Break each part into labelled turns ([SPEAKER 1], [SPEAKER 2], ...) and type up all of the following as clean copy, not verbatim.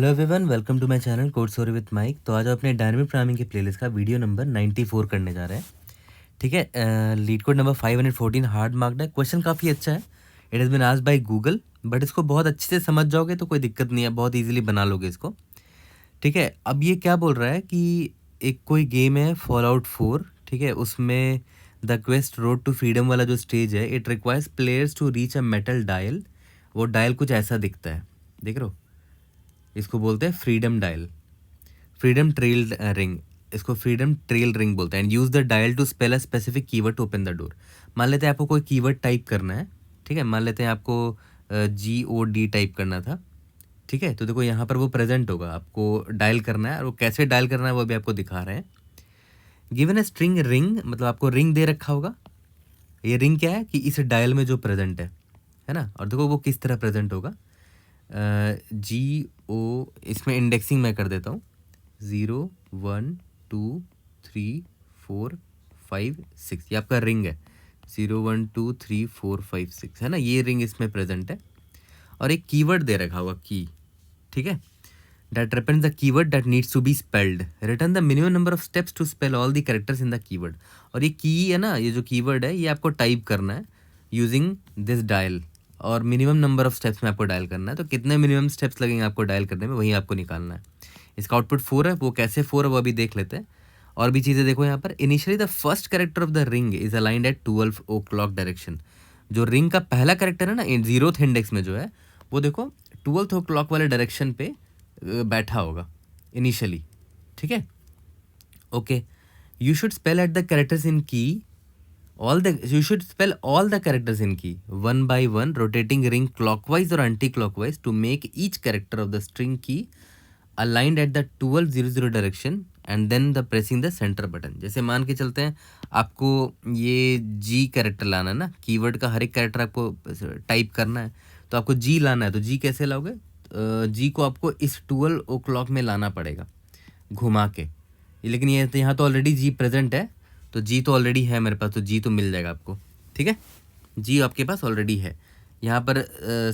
[SPEAKER 1] Hello everyone, welcome to my channel code story with Mike. तो आज हम अपने डायनेमिक प्रोग्रामिंग के प्लेलिस्ट का वीडियो नंबर 94 करने जा रहे हैं। ठीक है, LeetCode number 514 hard marked है। क्वेश्चन काफ़ी अच्छा है। It has been asked by Google, but इसको बहुत अच्छे से समझ जाओगे तो कोई दिक्कत नहीं है, बहुत इजीली बना लोगे इसको। ठीक है, अब ये क्या बोल रहा है कि एक कोई गेम है फॉलआउट 4। ठीक है, उसमें the quest road to freedom वाला जो स्टेज है, it requires players to reach a metal dial. वो डायल कुछ ऐसा दिखता है, देख रहे हो? इसको बोलते हैं freedom dial, freedom trail ring. इसको फ्रीडम ट्रेल रिंग बोलते हैं। And use the dial to spell a specific keyword to open the door. मान लेते हैं आपको कोई कीवर्ड टाइप करना है। ठीक है, मान लेते हैं आपको GOD टाइप करना था। ठीक है, तो देखो यहाँ पर वो प्रेजेंट होगा, आपको डायल करना है, और वो कैसे डायल करना है वो भी आपको दिखा रहे हैं। गिवन ए स्ट्रिंग रिंग, मतलब आपको रिंग दे रखा होगा। ये रिंग क्या है कि इस डायल में जो प्रेजेंट है ना। और देखो वो किस तरह प्रेजेंट होगा। GO, इसमें इंडेक्सिंग मैं कर देता हूँ। 0 1 2 3 4 5 6, ये आपका रिंग है। 0 1 2 3 4 5 6 है ना, ये रिंग इसमें प्रेजेंट है। और एक कीवर्ड दे रखा होगा की। ठीक है, that represents the keyword that needs to be spelled. Return the minimum number of steps to spell all the characters in the keyword. और ये की है ना, ये जो कीवर्ड है ये आपको टाइप करना है यूजिंग दिस डायल, और मिनिमम नंबर ऑफ स्टेप्स में आपको डायल करना है। तो कितने मिनिमम स्टेप्स लगेंगे आपको डायल करने में, वही आपको निकालना है। इसका आउटपुट 4 है, वो कैसे 4 है वो अभी देख लेते हैं। और भी चीज़ें देखो यहाँ पर। Initially the first character of the ring is aligned at 12 o'clock direction. जो रिंग का पहला कैरेक्टर है ना, 0th इंडेक्स में जो है, वो देखो 12 o'clock वाले डायरेक्शन पे बैठा होगा इनिशियली। ठीक है, okay. You should spell at the characters in की you should spell all the characters in key one by one, rotating ring clockwise or anti-clockwise to make each character of the string key aligned at the 1200 direction and then the pressing the center button। जैसे मान के चलते हैं आपको ये G character लाना है ना, कीवर्ड का हर एक कैरेक्टर आपको टाइप करना है, तो आपको G लाना है। तो G कैसे लाओगे? G को आपको इस 12 o'clock में लाना पड़ेगा घुमा के। लेकिन ये तो यहाँ तो ऑलरेडी G प्रेजेंट है, तो G तो ऑलरेडी है मेरे पास, तो G तो मिल जाएगा आपको। ठीक है, G आपके पास ऑलरेडी है। यहाँ पर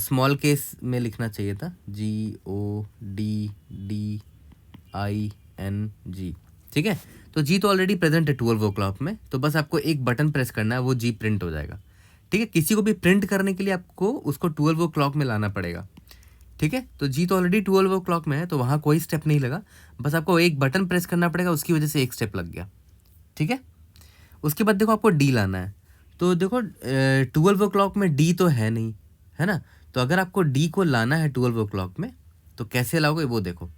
[SPEAKER 1] स्मॉल केस में लिखना चाहिए था, GODDING। ठीक है, तो G तो ऑलरेडी प्रेजेंट है 12 o'clock में, तो बस आपको एक बटन प्रेस करना है, वो G प्रिंट हो जाएगा। ठीक है, किसी को भी प्रिंट करने के लिए आपको उसको 12 o'clock में लाना पड़ेगा। ठीक है, तो G तो ऑलरेडी 12 o'clock में है, तो वहाँ कोई स्टेप नहीं लगा, बस आपको एक बटन प्रेस करना पड़ेगा, उसकी वजह से एक स्टेप लग गया। ठीक है, उसके बाद देखो आपको D लाना है। तो देखो 12 o'clock में D तो है नहीं, है ना। तो अगर आपको D को लाना है 12 o'clock में, तो कैसे लाओगे वो देखो।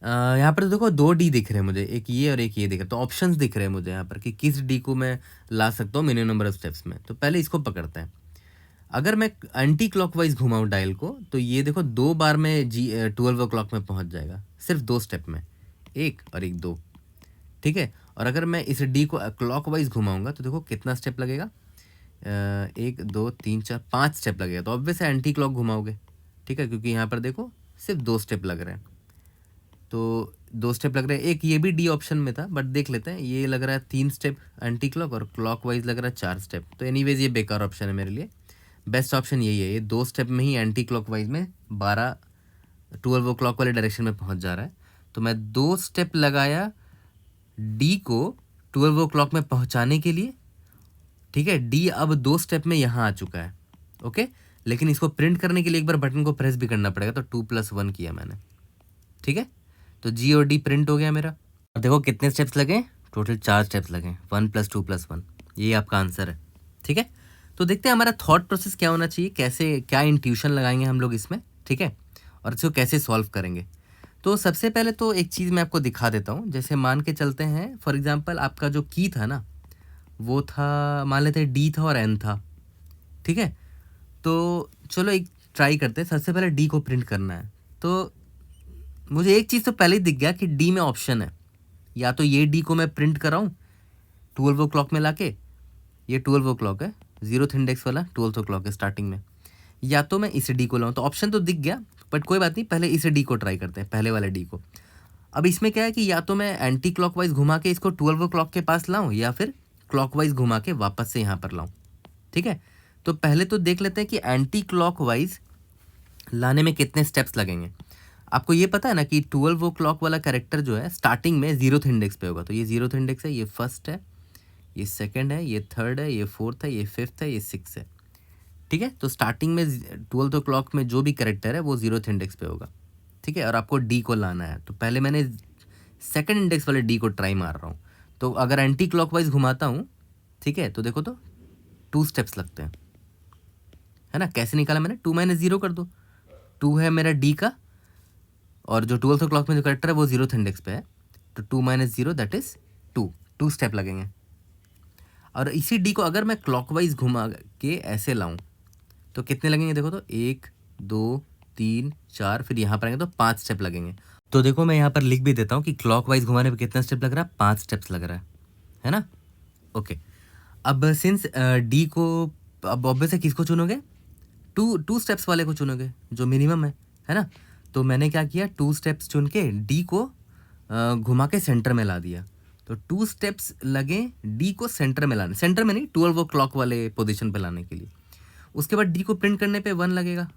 [SPEAKER 1] यहाँ पर तो देखो 2 D दिख रहे हैं मुझे, एक ये और एक ये दिख रहा है। तो ऑप्शंस दिख रहे हैं मुझे यहाँ पर कि किस D को मैं ला सकता हूँ मिनिमम नंबर ऑफ स्टेप्स में। तो पहले इसको पकड़ते हैं। अगर मैं एंटी क्लॉकवाइज घुमाऊँ डायल को, तो ये देखो 2 बार में 12 o'clock में पहुँच जाएगा, सिर्फ 2 स्टेप में, एक और एक 2। ठीक है, और अगर मैं इस D को क्लॉकवाइज घुमाऊंगा तो देखो कितना स्टेप लगेगा, 1 2 3 4 5 स्टेप लगेगा। तो ऑब्वियस है एंटी क्लॉक घुमाओगे। ठीक है, क्योंकि यहाँ पर देखो सिर्फ 2 स्टेप लग रहे हैं, तो 2 स्टेप लग रहे हैं। एक ये भी D ऑप्शन में था, बट देख लेते हैं। ये लग रहा है 3 स्टेप एंटी क्लॉक, और क्लॉकवाइज लग रहा है 4 स्टेप। तो एनीवेज ये बेकार ऑप्शन है मेरे लिए। बेस्ट ऑप्शन यही है, ये 2 स्टेप में ही एंटी क्लॉकवाइज में 12 o'clock वाले डायरेक्शन में पहुँच जा रहा है। तो मैं 2 स्टेप लगाया D को 12 o'clock में पहुंचाने के लिए। ठीक है, D अब 2 स्टेप में यहाँ आ चुका है। ओके, लेकिन इसको प्रिंट करने के लिए एक बार बटन को प्रेस भी करना पड़ेगा, तो 2+1 किया मैंने। ठीक है, तो G और D प्रिंट हो गया मेरा। अब देखो कितने स्टेप्स लगे, टोटल 4 स्टेप्स लगे, 1 + 2 + 1, ये आपका आंसर है। ठीक है, तो देखते हैं हमारा थॉट प्रोसेस क्या होना चाहिए, कैसे क्या इंट्यूशन लगाएंगे हम लोग इसमें। ठीक है, और इसको कैसे सॉल्व करेंगे। तो सबसे पहले तो एक चीज़ मैं आपको दिखा देता हूँ। जैसे मान के चलते हैं, फॉर एग्जांपल आपका जो की था ना, वो था, मान लेते हैं D था और N था। ठीक है, तो चलो एक ट्राई करते हैं। सबसे पहले D को प्रिंट करना है, तो मुझे एक चीज़ तो पहले ही दिख गया कि D में ऑप्शन है, या तो ये D को मैं प्रिंट कराऊँ 12 o'clock में लाके, ये 12 o'clock है, 0th इंडेक्स वाला 12 o'clock है स्टार्टिंग में, या तो मैं इस D को लाऊँ। तो ऑप्शन तो दिख गया, बट कोई बात नहीं, पहले इस D को ट्राई करते हैं, पहले वाले D को। अब इसमें क्या है कि या तो मैं एंटी क्लॉकवाइज घुमा के इसको 12 o'clock के पास लाऊं, या फिर क्लॉकवाइज घुमा के वापस से यहाँ पर लाऊं। ठीक है, तो पहले तो देख लेते हैं कि एंटी क्लॉकवाइज लाने में कितने स्टेप्स लगेंगे। आपको ये पता है ना कि 12 ओ क्लॉक वाला कैरेक्टर जो है स्टार्टिंग में 0th इंडेक्स पे होगा। तो ये 0th इंडेक्स है, ये फर्स्ट है, ये सेकंड है, ये थर्ड है, ये फोर्थ है, ये फिफ्थ है, ये सिक्स है। ठीक है, तो स्टार्टिंग में 12th ओ क्लॉक में जो भी कैरेक्टर है वो 0th इंडेक्स पे होगा। ठीक है, और आपको डी को लाना है। तो पहले मैंने सेकंड इंडेक्स वाले डी को ट्राई मार रहा हूँ। तो अगर एंटी क्लॉकवाइज घुमाता हूँ, ठीक है, तो देखो तो 2 स्टेप्स लगते हैं, है ना। कैसे निकाला मैंने, 2 - 0 कर दो। 2 है मेरा डी का, और जो 12th क्लॉक में जो करेक्टर है वो 0th इंडेक्स पे है। तो 2 - 0 दैट इज 2 स्टेप लगेंगे। और इसी डी को अगर मैं क्लॉकवाइज घुमा के ऐसे लाऊं तो कितने लगेंगे, देखो तो 1 2 3 4, फिर यहाँ पर आएंगे तो 5 स्टेप लगेंगे। तो देखो मैं यहाँ पर लिख भी देता हूँ कि क्लॉकवाइज घुमाने पे कितना स्टेप लग रहा है, 5 स्टेप्स लग रहा है ना। ओके, अब सिंस डी को, अब ऑब्वियस है किसको चुनोगे, टू स्टेप्स वाले को चुनोगे जो मिनिमम है ना। तो मैंने क्या किया, 2 स्टेप्स चुन के डी को घुमा के सेंटर में ला दिया। तो 2 स्टेप्स लगे डी को सेंटर में लाने, सेंटर में नहीं, 12 क्लॉक वाले पोजीशन पे लाने के लिए। उसके बाद डी को प्रिंट करने पे 1 लगेगा,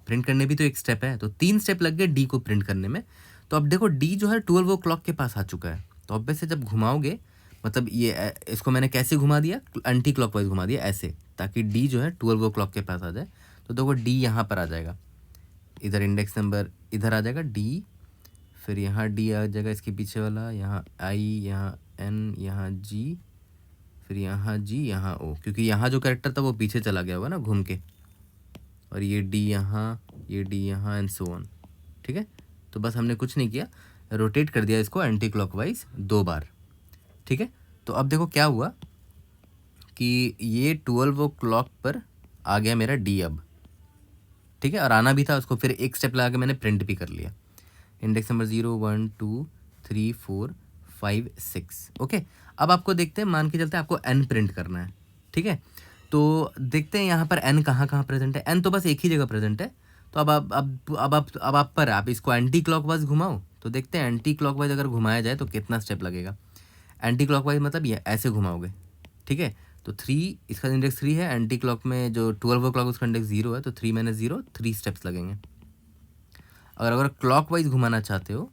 [SPEAKER 1] प्रिंट करने भी तो एक स्टेप है, तो 3 स्टेप लग गए डी को प्रिंट करने में। तो अब देखो डी जो है 12 क्लॉक के पास आ चुका है। तो ऑब्वियस से जब घुमाओगे, मतलब ये इसको मैंने कैसे घुमा दिया, एंटी क्लॉकवाइज घुमा दिया ऐसे, ताकि डी जो है 12 क्लॉक के पास आ जाए। तो देखो डी यहाँ पर आ जाएगा, इधर इंडेक्स नंबर इधर आ जाएगा डी, फिर यहाँ डी आ जाएगा इसके पीछे वाला, यहाँ आई, यहाँ एन, यहाँ जी, फिर यहाँ जी, यहाँ ओ, क्योंकि यहाँ जो कैरेक्टर था वो पीछे चला गया होगा ना घूम के, और ये डी यहाँ, ये डी यहाँ, एंड सो ऑन। ठीक है, तो बस हमने कुछ नहीं किया, रोटेट कर दिया इसको एंटी क्लॉकवाइज 2 बार। ठीक है, तो अब देखो क्या हुआ कि ये 12 क्लॉक पर आ गया मेरा डी अब। ठीक है, और आना भी था उसको, फिर एक स्टेप लगा के मैंने प्रिंट भी कर लिया। Index number 0 1 2 3 4 5 6। ओके, अब आपको देखते हैं, मान के चलते हैं आपको एन प्रिंट करना है। ठीक है, तो देखते हैं यहाँ पर एन कहाँ कहाँ प्रेजेंट है। एन तो बस एक ही जगह प्रेजेंट है। तो अब आप पर आप इसको एंटी क्लॉकवाइज घुमाओ, तो देखते हैं एंटी क्लॉकवाइज अगर घुमाया जाए तो कितना स्टेप लगेगा। एंटी क्लॉकवाइज मतलब ये ऐसे घुमाओगे। ठीक है, तो 3, इसका इंडेक्स 3 है, एंटी क्लॉक में जो 12 क्लॉक उसका इंडेक्स 0 है, तो 3 - 0 3 स्टेप्स लगेंगे। अगर क्लॉकवाइज घुमाना चाहते हो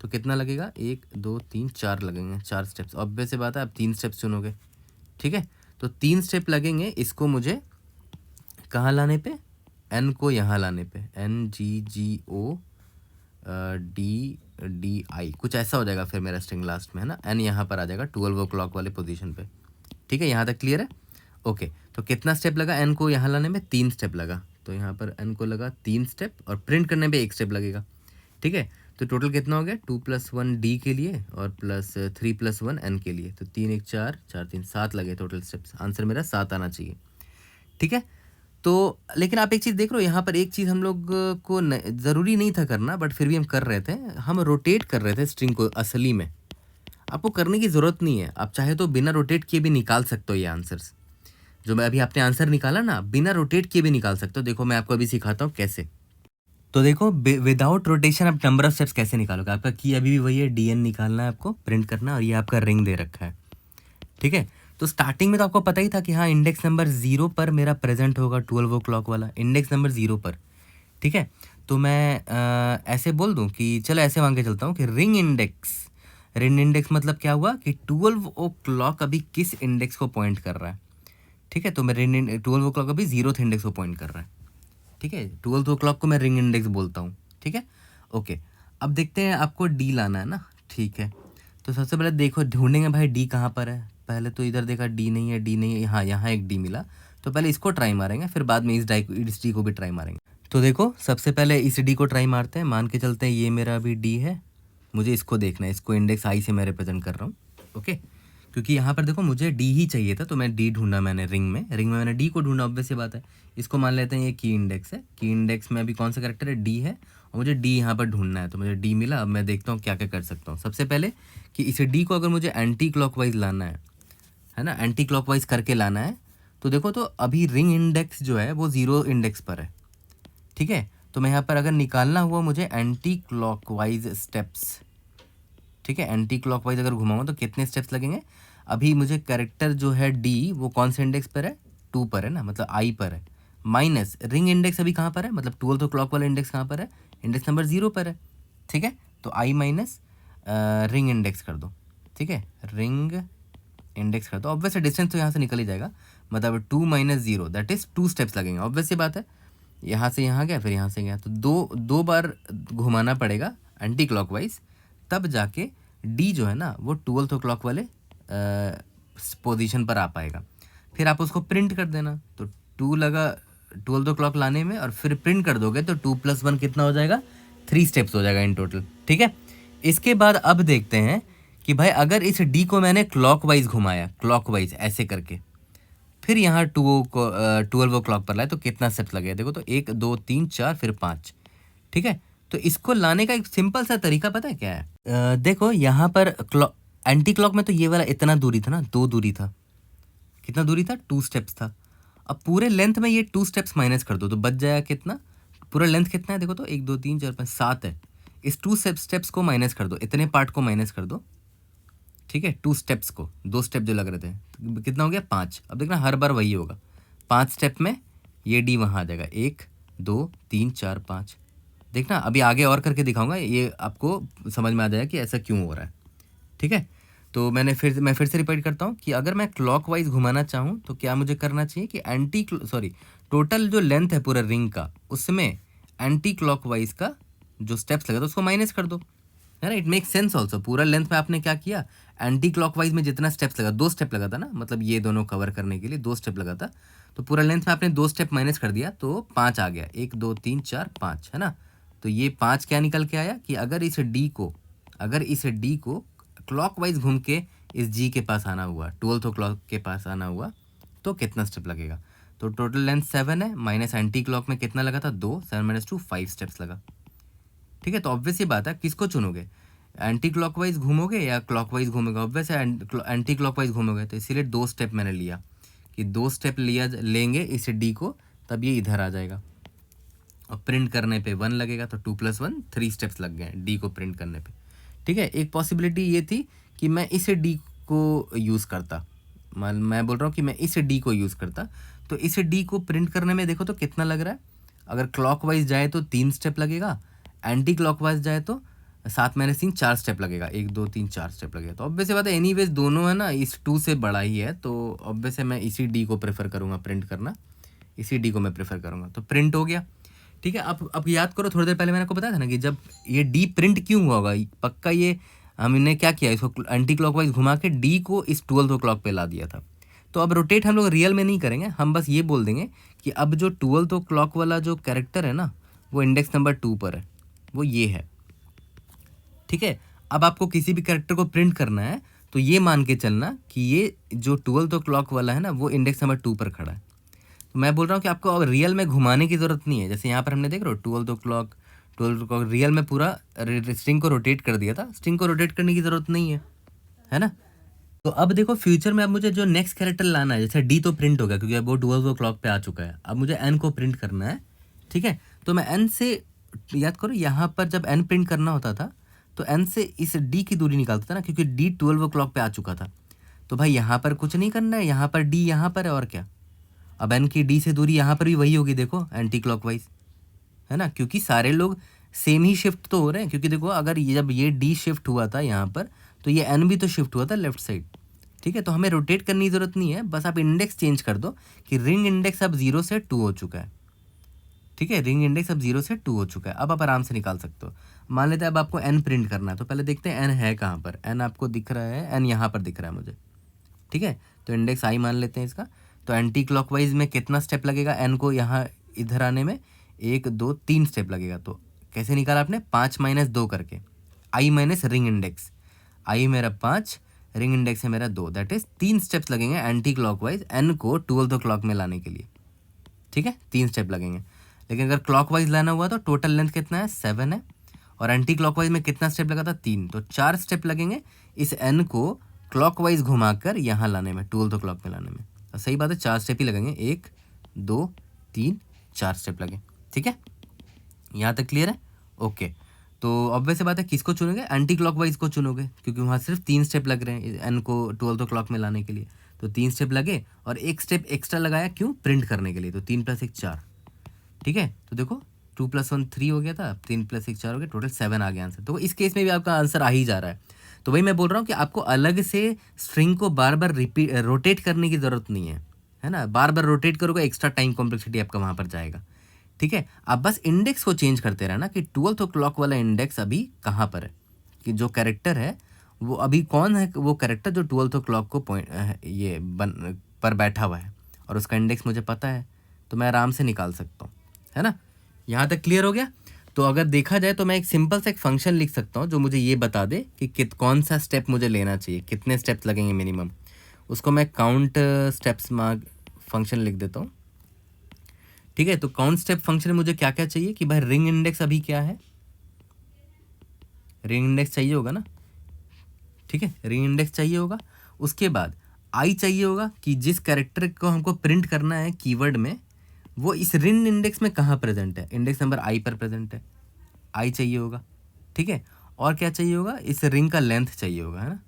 [SPEAKER 1] तो कितना लगेगा, 1 2 3 4 लगेंगे, 4 स्टेप्स। ऑब्वियस सी बात है, आप 3 स्टेप्स चुनोगे। ठीक है, तो 3 स्टेप लगेंगे इसको मुझे कहाँ लाने पे, एन को यहाँ लाने पे, N G G O D D I, कुछ ऐसा हो जाएगा फिर मेरा स्ट्रिंग लास्ट में, है ना। एन यहाँ पर आ जाएगा 12 क्लॉक वाले पोजीशन पे। ठीक है, यहाँ तक क्लियर है। ओके, तो कितना स्टेप लगा एन को यहाँ लाने में, 3 स्टेप लगा। तो यहाँ पर एन को लगा 3 स्टेप, और प्रिंट करने पे 1 स्टेप लगेगा। ठीक है, तो टोटल कितना हो गया, 2 + 1 डी के लिए और प्लस 3 + 1 एन के लिए। तो 3 1 4 4 3 7 लगे टोटल स्टेप्स। आंसर मेरा 7 आना चाहिए। ठीक है, तो लेकिन आप एक चीज़ देख रहे हो, यहाँ पर एक चीज़ हम लोग को ज़रूरी नहीं था करना, बट फिर भी हम कर रहे थे, हम रोटेट कर रहे थे स्ट्रिंग को। असली में आपको करने की ज़रूरत नहीं है, आप चाहे तो बिना रोटेट किए भी निकाल सकते हो ये आंसर्स। जो मैं अभी आपने आंसर निकाला ना, बिना रोटेट किए भी निकाल सकते हो। देखो मैं आपको अभी सिखाता हूँ कैसे। तो देखो विदाउट रोटेशन आप नंबर ऑफ स्टेप्स कैसे निकालोगे। आपका की अभी भी वही है, डीएन निकालना है आपको, प्रिंट करना, और ये आपका रिंग दे रखा है। ठीक है, तो स्टार्टिंग में तो आपको पता ही था कि हाँ इंडेक्स नंबर 0 पर मेरा प्रेजेंट होगा 12 क्लॉक वाला, इंडेक्स नंबर 0 पर। ठीक है, तो मैं ऐसे बोल दूं कि चलो ऐसे मान के चलता हूँ कि रिंग इंडेक्स मतलब क्या हुआ कि 12 क्लॉक अभी किस इंडेक्स को पॉइंट कर रहा है। ठीक है, तो मैं रिंग 12 क्लॉक अभी 0th इंडेक्स को पॉइंट कर रहा है। ठीक है, 12 क्लॉक को मैं रिंग इंडेक्स बोलता हूँ। ठीक है, ओके, अब देखते हैं आपको डी लाना है ना। ठीक है, तो सबसे पहले देखो ढूंढेंगे भाई डी कहाँ पर है। पहले तो इधर देखा डी नहीं है, डी नहीं है, हाँ यहाँ एक डी मिला, तो पहले इसको ट्राई मारेंगे, फिर बाद में इस डी को भी ट्राई मारेंगे। तो देखो सबसे पहले इस डी को ट्राई मारते हैं। मान के चलते हैं ये मेरा अभी डी है, मुझे इसको देखना है, इसको इंडेक्स आई से मैं रिप्रेजेंट कर रहा हूँ। ओके, क्योंकि यहाँ पर देखो मुझे डी ही चाहिए था, तो मैं डी ढूंढा मैंने रिंग में मैंने डी को ढूंढा। ऑब्वियस सी बात है, इसको मान लेते हैं ये की इंडेक्स है। की इंडेक्स में अभी कौन सा कैरेक्टर है, डी है, और मुझे डी यहाँ पर ढूंढना है। तो मुझे डी मिला। अब मैं देखता हूँ क्या क्या कर सकता हूँ। सबसे पहले कि इस डी को अगर मुझे एंटी क्लॉकवाइज लाना है ना, एंटी क्लॉकवाइज करके लाना है, तो देखो तो अभी रिंग इंडेक्स जो है वो 0 इंडेक्स पर है। ठीक है, तो मैं यहाँ पर अगर निकालना हुआ मुझे एंटी क्लॉकवाइज स्टेप्स, ठीक है, एंटी क्लॉकवाइज अगर घुमाऊंगा तो कितने स्टेप्स लगेंगे। अभी मुझे कैरेक्टर जो है डी वो कौन से इंडेक्स पर है, 2 पर है ना, मतलब आई पर है, माइनस रिंग इंडेक्स अभी कहाँ पर है, मतलब 12th क्लॉक वाला इंडेक्स कहाँ पर है, इंडेक्स नंबर 0 पर है। ठीक है। तो आई माइनस रिंग इंडेक्स कर दो, ठीक है, रिंग इंडेक्स कर दो। ऑब्वियसली डिस्टेंस तो यहाँ से निकल ही जाएगा, मतलब 2 माइनस 0 दैट इज 2 स्टेप्स लगेंगे। ऑब्वियस सी बात है, यहाँ से यहाँ गया फिर यहाँ से गया, तो दो बार घुमाना पड़ेगा एंटी क्लॉकवाइज, तब जाके डी जो है ना वो 12th o'clock वाले पोजीशन पर आ पाएगा। फिर आप उसको प्रिंट कर देना, तो 2 लगा 12th o'clock लाने में, और फिर प्रिंट कर दोगे तो 2 + 1 कितना हो जाएगा, 3 स्टेप्स हो जाएगा इन टोटल, ठीक है। इसके बाद अब देखते हैं कि भाई अगर इस डी को मैंने क्लॉकवाइज घुमाया, क्लॉकवाइज ऐसे करके, फिर यहाँ 12 o'clock पर लाए तो कितना स्टेप्स लगेगा, देखो तो 1 2 3 4 फिर 5, ठीक है। तो इसको लाने का एक सिंपल सा तरीका पता है क्या है, देखो यहाँ पर एंटी क्लॉक में तो ये वाला इतना दूरी था ना, 2 दूरी था, कितना दूरी था, 2 स्टेप्स था। अब पूरे लेंथ में ये 2 स्टेप्स माइनस कर दो तो बच जाएगा कितना, पूरा लेंथ कितना है देखो तो 1 2 3 4 5 7 है, इस 2 स्टेप्स को माइनस कर दो, इतने पार्ट को माइनस कर दो, ठीक है, 2 स्टेप्स को, 2 स्टेप जो लग रहे थे, तो कितना हो गया 5। अब देखना हर बार वही होगा, 5 स्टेप में ये डी वहाँ आ जाएगा, 1 2 3 4 5। देखना अभी आगे और करके दिखाऊंगा, ये आपको समझ में आ जाएगा कि ऐसा क्यों हो रहा है, ठीक है। तो मैं फिर से रिपीट करता हूँ कि अगर मैं क्लॉकवाइज घुमाना चाहूँ तो क्या मुझे करना चाहिए कि टोटल जो लेंथ है पूरा रिंग का, उसमें एंटी क्लॉकवाइज का जो स्टेप्स लगा था उसको माइनस कर दो, है ना। इट मेक सेंस ऑल्सो, पूरा लेंथ में आपने क्या किया, एंटी क्लॉकवाइज में जितना स्टेप्स लगा, 2 स्टेप लगा था ना, मतलब ये दोनों कवर करने के लिए 2 स्टेप लगा था, तो पूरा लेंथ में आपने 2 स्टेप माइनस कर दिया तो 5 आ गया, 1 2 3 4 5, है ना। तो ये 5 क्या निकल के आया कि अगर इस डी को क्लॉकवाइज घूम के इस जी के पास आना हुआ, 12th o'clock के पास आना हुआ, तो कितना स्टेप लगेगा। तो टोटल लेंथ 7 है, माइनस एंटी क्लॉक में कितना लगा था, 2, 7 - 2 5 स्टेप्स लगा, ठीक है। तो ऑब्वियस ही बात है, किसको चुनोगे, एंटी क्लॉकवाइज घूमोगे या क्लॉकवाइज घूमोगे, ऑब्वियस है एंटी क्लॉकवाइज घूमोगे, तो इसीलिए 2 स्टेप मैंने लिया कि 2 स्टेप लेंगे इस डी को, तब ये इधर आ जाएगा, और प्रिंट करने पे 1 लगेगा, तो 2 + 1 3 स्टेप्स लग गए डी को प्रिंट करने पे, ठीक है। एक पॉसिबिलिटी ये थी कि मैं इस डी को यूज़ करता, मैं बोल रहा हूँ कि मैं इस डी को यूज़ करता, तो इस डी को प्रिंट करने में देखो तो कितना लग रहा है, अगर क्लॉकवाइज जाए तो 3 स्टेप लगेगा, एंटी क्लॉकवाइज जाए तो 7 - 3 4 स्टेप लगेगा, 1 2 3 4 स्टेप लगेगा। तो ऑब्वियस बात है, एनीवेज दोनों है ना इस 2 से बड़ा ही है, तो ऑब्वियस है मैं इसी डी को प्रेफर करूँगा प्रिंट करना, इसी डी को मैं प्रेफर करूँगा। तो प्रिंट हो गया, ठीक है। अब याद करो, थोड़ी देर पहले मैंने आपको बताया था ना कि जब ये डी प्रिंट क्यों हुआ होगा, पक्का ये हमने क्या किया, इसको एंटी क्लॉकवाइज घुमा के डी को इस 12th o'clock पे ला दिया था। तो अब रोटेट हम लोग रियल में नहीं करेंगे, हम बस ये बोल देंगे कि अब जो 12th o'clock वाला जो कैरेक्टर है ना वो इंडेक्स नंबर 2 पर है, वो ये है, ठीक है। अब आपको किसी भी कैरेक्टर को प्रिंट करना है तो ये मान के चलना कि ये जो 12th o'clock वाला है ना वो इंडेक्स नंबर 2 पर खड़ा है। तो मैं बोल रहा हूँ कि आपको अब रियल में घुमाने की ज़रूरत नहीं है, जैसे यहाँ पर हमने देख रहे हो 12th o'clock रियल में पूरा स्ट्रिंग को रोटेट कर दिया था, स्ट्रिंग को रोटेट करने की ज़रूरत नहीं है ना। तो अब देखो फ्यूचर में अब मुझे जो नेक्स्ट कैरेक्टर लाना है, जैसे डी तो प्रिंट हो गया क्योंकि अब वो 12th o'clock पे आ चुका है, अब मुझे एन को प्रिंट करना है, ठीक है। तो मैं एन से, याद करो यहाँ पर जब एन प्रिंट करना होता था तो एन से इस डी की दूरी निकालता था ना, क्योंकि डी 12 o'clock पे आ चुका था। तो भाई यहाँ पर कुछ नहीं करना है, यहाँ पर डी यहाँ पर है और क्या, अब एन की डी से दूरी यहाँ पर भी वही होगी, देखो एंटी क्लॉकवाइज, है ना, क्योंकि सारे लोग सेम ही शिफ्ट तो हो रहे हैं, क्योंकि देखो अगर जब ये डी शिफ्ट हुआ था यहाँ पर तो ये एन भी तो शिफ्ट हुआ था लेफ्ट साइड, ठीक है। तो हमें रोटेट करने की ज़रूरत नहीं है, बस आप इंडेक्स चेंज कर दो कि रिंग इंडेक्स अब 0 से 2 हो चुका है, ठीक है, रिंग इंडेक्स अब 0 से 2 हो चुका है। अब आप आराम से निकाल सकते हो। मान लेते हैं अब आपको एन प्रिंट करना है, तो पहले देखते हैं एन है कहाँ पर, एन आपको दिख रहा है, एन यहाँ पर दिख रहा है मुझे, ठीक है। तो इंडेक्स आई मान लेते हैं इसका, तो एंटी क्लॉकवाइज में कितना स्टेप लगेगा एन को यहाँ इधर आने में, 1 2 3 स्टेप लगेगा। तो कैसे निकाला आपने, 5 - 2 करके, आई माइनस रिंग इंडेक्स, आई मेरा 5, रिंग इंडेक्स है मेरा 2, दैट इज 3 स्टेप्स लगेंगे एंटी क्लॉकवाइज एन को 12th o'clock में लाने के लिए, ठीक है, 3 स्टेप लगेंगे। लेकिन अगर क्लॉकवाइज लाना हुआ तो टोटल लेंथ कितना है, 7 है, और एंटी क्लॉकवाइज में कितना स्टेप लगा था, 3, तो 4 स्टेप लगेंगे इस एन को क्लॉकवाइज घुमाकर यहाँ लाने में, 12th o'clock में लाने में। तो सही बात है, 4 स्टेप ही लगेंगे, 1 2 3 4 स्टेप लगे, ठीक है। यहाँ तक क्लियर है, ओके। तो ऑब्वियस बात है किसको चुनोगे, एंटी क्लॉकवाइज को चुनोगे, क्योंकि वहाँ सिर्फ 3 स्टेप लग रहे हैं एन को 12th o'clock में लाने के लिए, तो 3 स्टेप लगे और 1 स्टेप एक्स्ट्रा लगाया, क्यों, प्रिंट करने के लिए, तो 3 + 1 4, ठीक है। तो देखो 2 + 1 3 हो गया था, 3 + 1 4 हो गया, टोटल 7 आ गया आंसर। तो इस केस में भी आपका आंसर आ ही जा रहा है। तो वही मैं बोल रहा हूँ कि आपको अलग से स्ट्रिंग को बार बार रोटेट करने की ज़रूरत नहीं है ना। बार बार रोटेट करोगे एक्स्ट्रा टाइम कॉम्प्लेक्सिटी आपका वहाँ पर जाएगा। ठीक है, आप बस इंडेक्स को चेंज करते रहना कि 12th क्लॉक वाला इंडेक्स अभी कहाँ पर है, कि जो कैरेक्टर है वो अभी कौन है, वो कैरेक्टर जो 12th क्लॉक को पॉइंट ये बन पर बैठा हुआ है, और उसका इंडेक्स मुझे पता है तो मैं आराम से निकाल सकता हूँ, है ना। यहाँ तक क्लियर हो गया। तो अगर देखा जाए तो मैं एक सिंपल सा एक फंक्शन लिख सकता हूँ जो मुझे ये बता दे कि कौन सा स्टेप मुझे लेना चाहिए, कितने स्टेप्स लगेंगे मिनिमम। उसको मैं काउंट स्टेप्स फंक्शन लिख देता हूँ। ठीक है, तो काउंट स्टेप फंक्शन में मुझे क्या क्या चाहिए कि भाई रिंग इंडेक्स अभी क्या है, रिंग इंडेक्स चाहिए होगा ना। ठीक है, रिंग इंडेक्स चाहिए होगा। उसके बाद आई चाहिए होगा कि जिस कैरेक्टर को हमको प्रिंट करना है कीवर्ड में वो इस रिंग इंडेक्स में कहाँ प्रेजेंट है, इंडेक्स नंबर आई पर प्रेजेंट है, आई चाहिए होगा। ठीक है, और क्या चाहिए होगा, इस रिंग का लेंथ चाहिए होगा, है ना,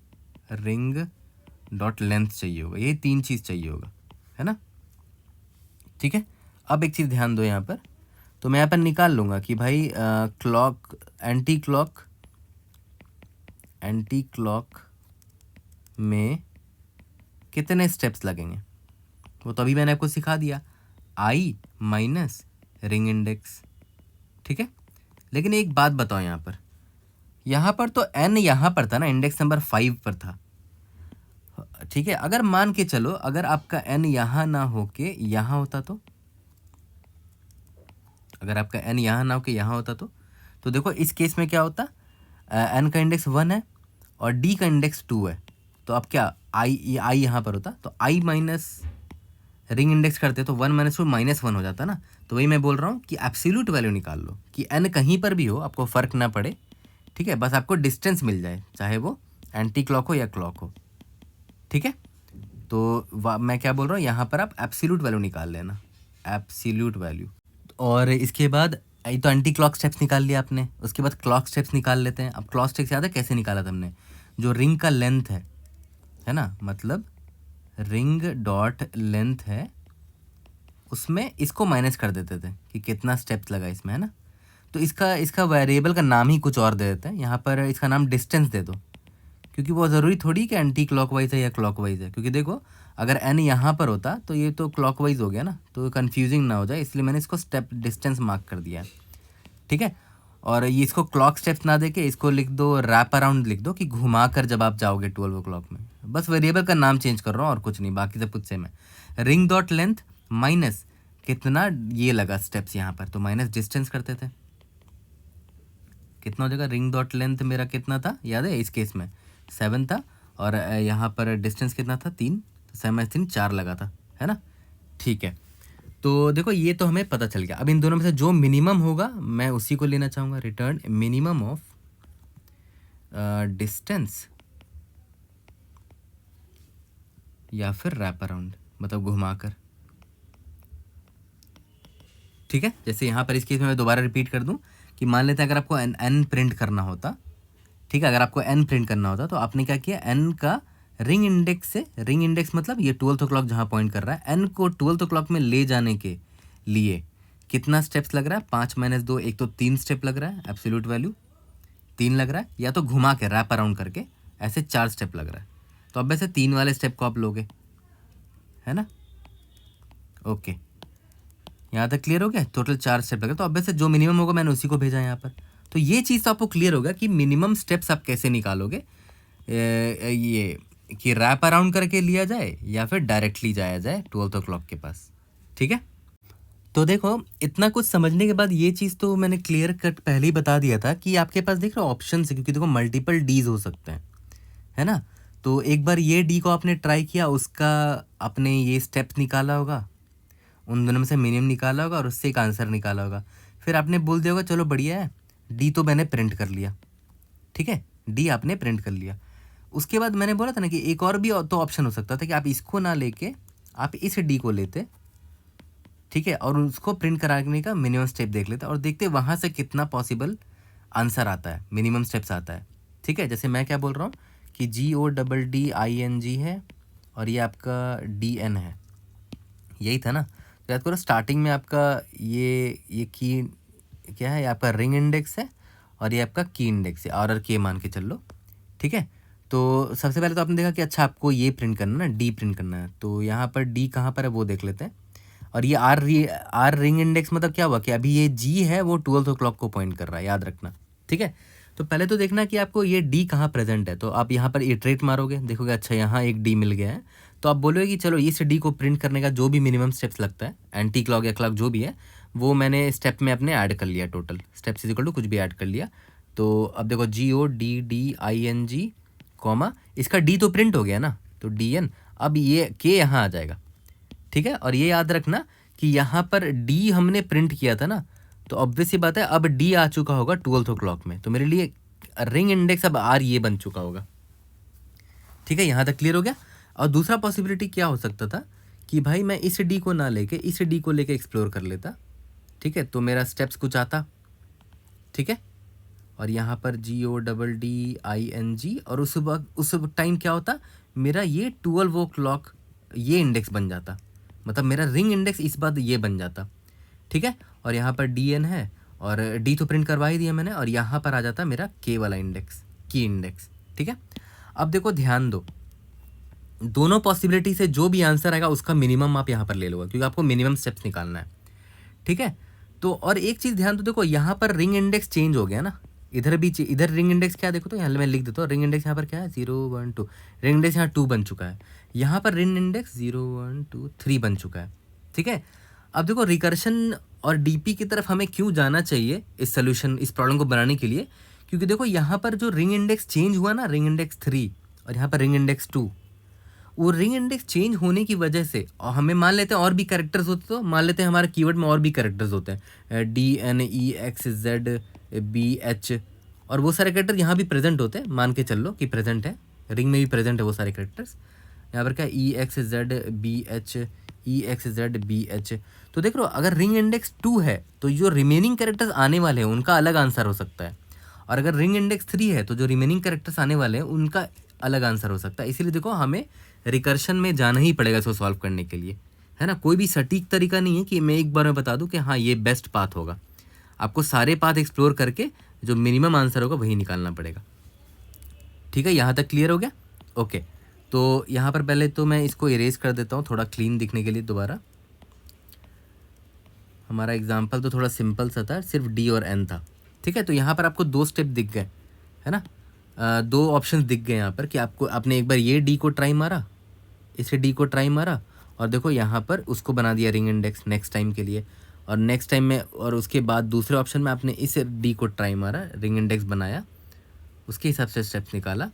[SPEAKER 1] रिंग डॉट लेंथ चाहिए होगा। ये 3 चीज़ चाहिए होगा, है ना। ठीक है, अब एक चीज़ ध्यान दो यहाँ पर। तो मैं यहाँ पर निकाल लूँगा कि भाई क्लॉक एंटी क्लॉक में कितने स्टेप्स लगेंगे, वो तो अभी मैंने आपको सिखा दिया, आई माइनस रिंग इंडेक्स। ठीक है, लेकिन एक बात बताओ, यहाँ पर तो एन यहाँ पर था ना, इंडेक्स नंबर 5 पर था। ठीक है, अगर मान के चलो अगर आपका एन यहाँ ना होके यहाँ होता अगर आपका एन यहाँ ना होके यहाँ होता तो देखो इस केस में क्या होता, एन का इंडेक्स 1 है और डी का इंडेक्स 2 है। तो अब क्या आई यहाँ पर होता, तो आई माइनस रिंग इंडेक्स करते तो 1 - 2 -1 हो जाता ना। तो वही मैं बोल रहा हूँ कि एब्सोल्यूट वैल्यू निकाल लो कि एन कहीं पर भी हो, आपको फ़र्क ना पड़े। ठीक है, बस आपको डिस्टेंस मिल जाए, चाहे वो एंटी क्लॉक हो या क्लॉक हो। ठीक है, तो मैं क्या बोल रहा हूँ, यहाँ पर आप एब्सोल्यूट वैल्यू निकाल लेना, एब्सोल्यूट वैल्यू। और इसके बाद ये तो एंटी क्लॉक स्टेप्स निकाल लिया आपने, उसके बाद क्लॉक स्टेप्स निकाल लेते हैं। अब क्लॉक स्टेप्स याद है कैसे निकाला था हमने, जो रिंग का लेंथ है ना, मतलब रिंग डॉट लेंथ है उसमें इसको माइनस कर देते थे कि कितना स्टेप्स लगा इसमें, है ना। तो इसका वेरिएबल का नाम ही कुछ और दे देते हैं, यहाँ पर इसका नाम डिस्टेंस दे दो, क्योंकि वो ज़रूरी थोड़ी कि एंटी क्लॉकवाइज है या क्लॉकवाइज है। क्योंकि देखो अगर एन यहाँ पर होता तो ये तो क्लॉकवाइज हो गया ना, तो कंफ्यूजिंग ना हो जाए, इसलिए मैंने इसको स्टेप डिस्टेंस मार्क कर दिया है। ठीक है, और ये इसको क्लॉक स्टेप्स ना देके इसको लिख दो रैप अराउंड, लिख दो कि घुमा कर जब आप जाओगे 12 क्लॉक में। बस वेरिएबल का नाम चेंज कर रहा हूँ और कुछ नहीं, बाकी सब कुछ सेम है। रिंग डॉट लेंथ माइनस कितना ये लगा स्टेप्स यहाँ पर, तो माइनस डिस्टेंस करते थे, कितना हो जाएगा, रिंग डॉट लेंथ मेरा कितना था याद है, इस केस में 7 था, और यहाँ पर डिस्टेंस कितना था 3, तो 7 - 3 4 लगा था, है ना। ठीक है, तो देखो ये तो हमें पता चल गया। अब इन दोनों में से जो मिनिमम होगा मैं उसी को लेना चाहूँगा, रिटर्न मिनिमम ऑफ डिस्टेंस या फिर रैप अराउंड, मतलब घुमाकर। ठीक है, जैसे यहाँ पर इस केस में मैं दोबारा रिपीट कर दूं कि मान लेते हैं अगर आपको एन प्रिंट करना होता, ठीक है, अगर आपको एन प्रिंट करना होता तो आपने क्या किया, एन का रिंग इंडेक्स से, रिंग इंडेक्स मतलब ये 12th क्लॉक जहाँ पॉइंट कर रहा है, एन को 12th क्लॉक में ले जाने के लिए कितना स्टेप्स लग रहा है, 5 - 2, एक तो 3 स्टेप लग रहा है, एब्सोल्यूट वैल्यू 3 लग रहा है, या तो घुमा के रैप अराउंड करके ऐसे 4 स्टेप लग रहा है। तो अब वैसे 3 वाले स्टेप को आप लोगे, है ना। ओके, यहाँ तक क्लियर हो गया, टोटल 4 स्टेप लगे, तो अब वैसे जो मिनिमम होगा मैंने उसी को भेजा यहाँ पर। तो ये चीज़ तो आपको क्लियर होगा कि मिनिमम स्टेप्स आप कैसे निकालोगे, ये कि रैप अराउंड करके लिया जाए या फिर डायरेक्टली जाया जाए 12th क्लॉक के पास। ठीक है, तो देखो इतना कुछ समझने के बाद ये चीज़ तो मैंने क्लियर कट पहले ही बता दिया था कि आपके पास देख रहे हो ऑप्शन है, क्योंकि देखो मल्टीपल डीज हो सकते हैं, है ना। तो एक बार ये डी को आपने ट्राई किया, उसका आपने ये स्टेप्स निकाला होगा, उन दोनों में से मिनिमम निकाला होगा और उससे एक आंसर निकाला होगा। फिर आपने बोल दिया होगा चलो बढ़िया है, डी तो मैंने प्रिंट कर लिया। ठीक है, डी आपने प्रिंट कर लिया। उसके बाद मैंने बोला था ना कि एक और भी तो ऑप्शन हो सकता था कि आप इसको ना लेके आप इस डी को लेते, ठीक है, और उसको प्रिंट कराने का मिनिमम स्टेप देख लेते और देखते वहाँ से कितना पॉसिबल आंसर आता है, मिनिमम स्टेप्स आता है। ठीक है, जैसे मैं क्या बोल रहा हूँ कि GODDING है और ये आपका DN है, यही था ना। तो याद करो स्टार्टिंग में आपका ये की क्या है, ये आपका रिंग इंडेक्स है और ये आपका की इंडेक्स है, और के मान के चल लो। ठीक है, तो सबसे पहले तो आपने देखा कि अच्छा आपको ये प्रिंट करना है ना, डी प्रिंट करना है, तो यहाँ पर डी कहाँ पर है वो देख लेते हैं। और ये आर रिंग इंडेक्स मतलब क्या हुआ कि अभी ये जी है वो 12 o'clock को पॉइंट कर रहा है, याद रखना। ठीक है, तो पहले तो देखना कि आपको ये डी कहाँ प्रेजेंट है, तो आप यहाँ पर इटरेट मारोगे, देखोगे अच्छा यहाँ एक डी मिल गया है, तो आप बोलोगे कि चलो इस डी को प्रिंट करने का जो भी मिनिमम स्टेप्स लगता है, एंटी क्लॉक या क्लॉक जो भी है, वो मैंने स्टेप में अपने ऐड कर लिया, total steps is equal to कुछ भी ऐड कर लिया। तो अब देखो GODDING कॉमा, इसका डी तो प्रिंट हो गया ना, तो DN, अब ये के यहाँ आ जाएगा। ठीक है, और ये याद रखना कि यहाँ पर डी हमने प्रिंट किया था ना, तो ऑब्वियस सी बात है अब डी आ चुका होगा 12 o'clock में, तो मेरे लिए रिंग इंडेक्स अब आर ये बन चुका होगा। ठीक है, यहाँ तक क्लियर हो गया। और दूसरा पॉसिबिलिटी क्या हो सकता था कि भाई मैं इस डी को ना लेके इस डी को लेके एक्सप्लोर कर लेता। ठीक है, तो मेरा स्टेप्स कुछ आता। ठीक है, और यहाँ पर GODDING, और उस टाइम क्या होता, मेरा ये 12 o'clock ये इंडेक्स बन जाता, मतलब मेरा रिंग इंडेक्स इस बार ये बन जाता। ठीक है, और यहाँ पर DN है और डी तो प्रिंट करवा ही दिया मैंने, और यहाँ पर आ जाता मेरा के वाला इंडेक्स, की इंडेक्स। ठीक है, अब देखो ध्यान दो, दोनों पॉसिबिलिटी से जो भी आंसर आएगा उसका मिनिमम आप यहाँ पर ले लोगे, क्योंकि आपको मिनिमम स्टेप्स निकालना है। ठीक है, तो और एक चीज़ ध्यान दो, देखो यहाँ पर रिंग इंडेक्स चेंज हो गया ना, इधर भी इधर रिंग इंडेक्स क्या देखो, तो यहाँ मैं लिख देता हूँ, रिंग इंडेक्स यहाँ पर क्या है 0 1 2, रिंग इंडेक्स यहाँ 2 बन चुका है, यहाँ पर रिंग इंडेक्स 0 1 2 3 बन चुका है। ठीक है, अब देखो रिकर्शन और डीपी की तरफ हमें क्यों जाना चाहिए इस सोल्यूशन, इस प्रॉब्लम को बनाने के लिए, क्योंकि देखो यहाँ पर जो रिंग इंडेक्स चेंज हुआ ना, रिंग इंडेक्स 3 और यहाँ पर रिंग इंडेक्स 2, वो रिंग इंडेक्स चेंज होने की वजह से, और हमें मान लेते हैं और भी कैरेक्टर्स होते, तो मान लेते हैं हमारे कीवर्ड में और भी कैरेक्टर्स होते हैं DNEXZBH, और वो सारे कैरेक्टर यहाँ भी प्रेजेंट होते हैं, मान के चल लो कि प्रेजेंट है, रिंग में भी प्रेजेंट है वो सारे कैरेक्टर्स। यहाँ पर क्या EXZBH, तो देख लो अगर रिंग इंडेक्स 2 है तो जो रिमेनिंग कैरेक्टर्स आने वाले हैं उनका अलग आंसर हो सकता है, और अगर रिंग इंडेक्स 3 है तो जो रिमेनिंग कैरेक्टर्स आने वाले हैं उनका अलग आंसर हो सकता है। इसीलिए देखो हमें रिकर्शन में जाना ही पड़ेगा इसको सॉल्व करने के लिए, है ना। कोई भी सटीक तरीका नहीं है कि मैं एक बार में बता दूं कि हाँ ये बेस्ट पाथ होगा, आपको सारे पाथ एक्सप्लोर करके जो मिनिमम आंसर होगा वही निकालना पड़ेगा। ठीक है, यहाँ तक क्लियर हो गया। ओके, तो यहाँ पर पहले तो मैं इसको इरेज कर देता हूँ थोड़ा क्लीन दिखने के लिए दोबारा। हमारा एग्जाम्पल तो थोड़ा सिंपल सा था, सिर्फ D और N था। ठीक है, तो यहाँ पर आपको 2 स्टेप दिख गए, है ना, 2 ऑप्शन दिख गए यहाँ पर कि आपने एक बार ये डी को ट्राई मारा, इसे डी को ट्राई मारा, और देखो यहाँ पर उसको बना दिया रिंग इंडेक्स नेक्स्ट टाइम के लिए, और नेक्स्ट टाइम में, और उसके बाद दूसरे ऑप्शन में आपने इस डी को ट्राई मारा, रिंग इंडेक्स बनाया, उसके हिसाब से स्टेप्स निकाला।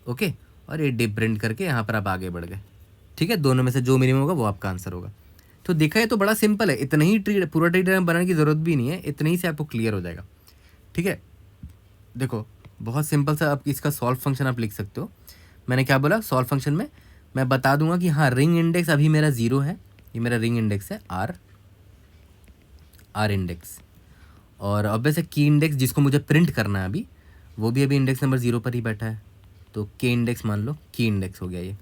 [SPEAKER 1] ओके, और ये डी प्रिंट करके यहाँ पर आप आगे बढ़ गए। ठीक है, दोनों में से जो मिनिमम होगा वो आपका आंसर होगा। तो देखा है तो बड़ा सिंपल है, इतना ही पूरा ट्री डायग्राम बनाने की ज़रूरत भी नहीं है, इतने ही से आपको क्लियर हो जाएगा। ठीक है, देखो बहुत सिंपल सा, आप इसका सॉल्व फंक्शन आप लिख सकते हो। मैंने क्या बोला, सॉल्व फंक्शन में मैं बता दूंगा कि हाँ रिंग इंडेक्स अभी मेरा 0 है, ये मेरा रिंग इंडेक्स है आर इंडेक्स, और ऑब्वियस है की इंडेक्स जिसको मुझे प्रिंट करना है अभी, वो भी अभी इंडेक्स नंबर 0 पर ही बैठा है, तो के इंडेक्स मान लो की इंडेक्स हो गया ये।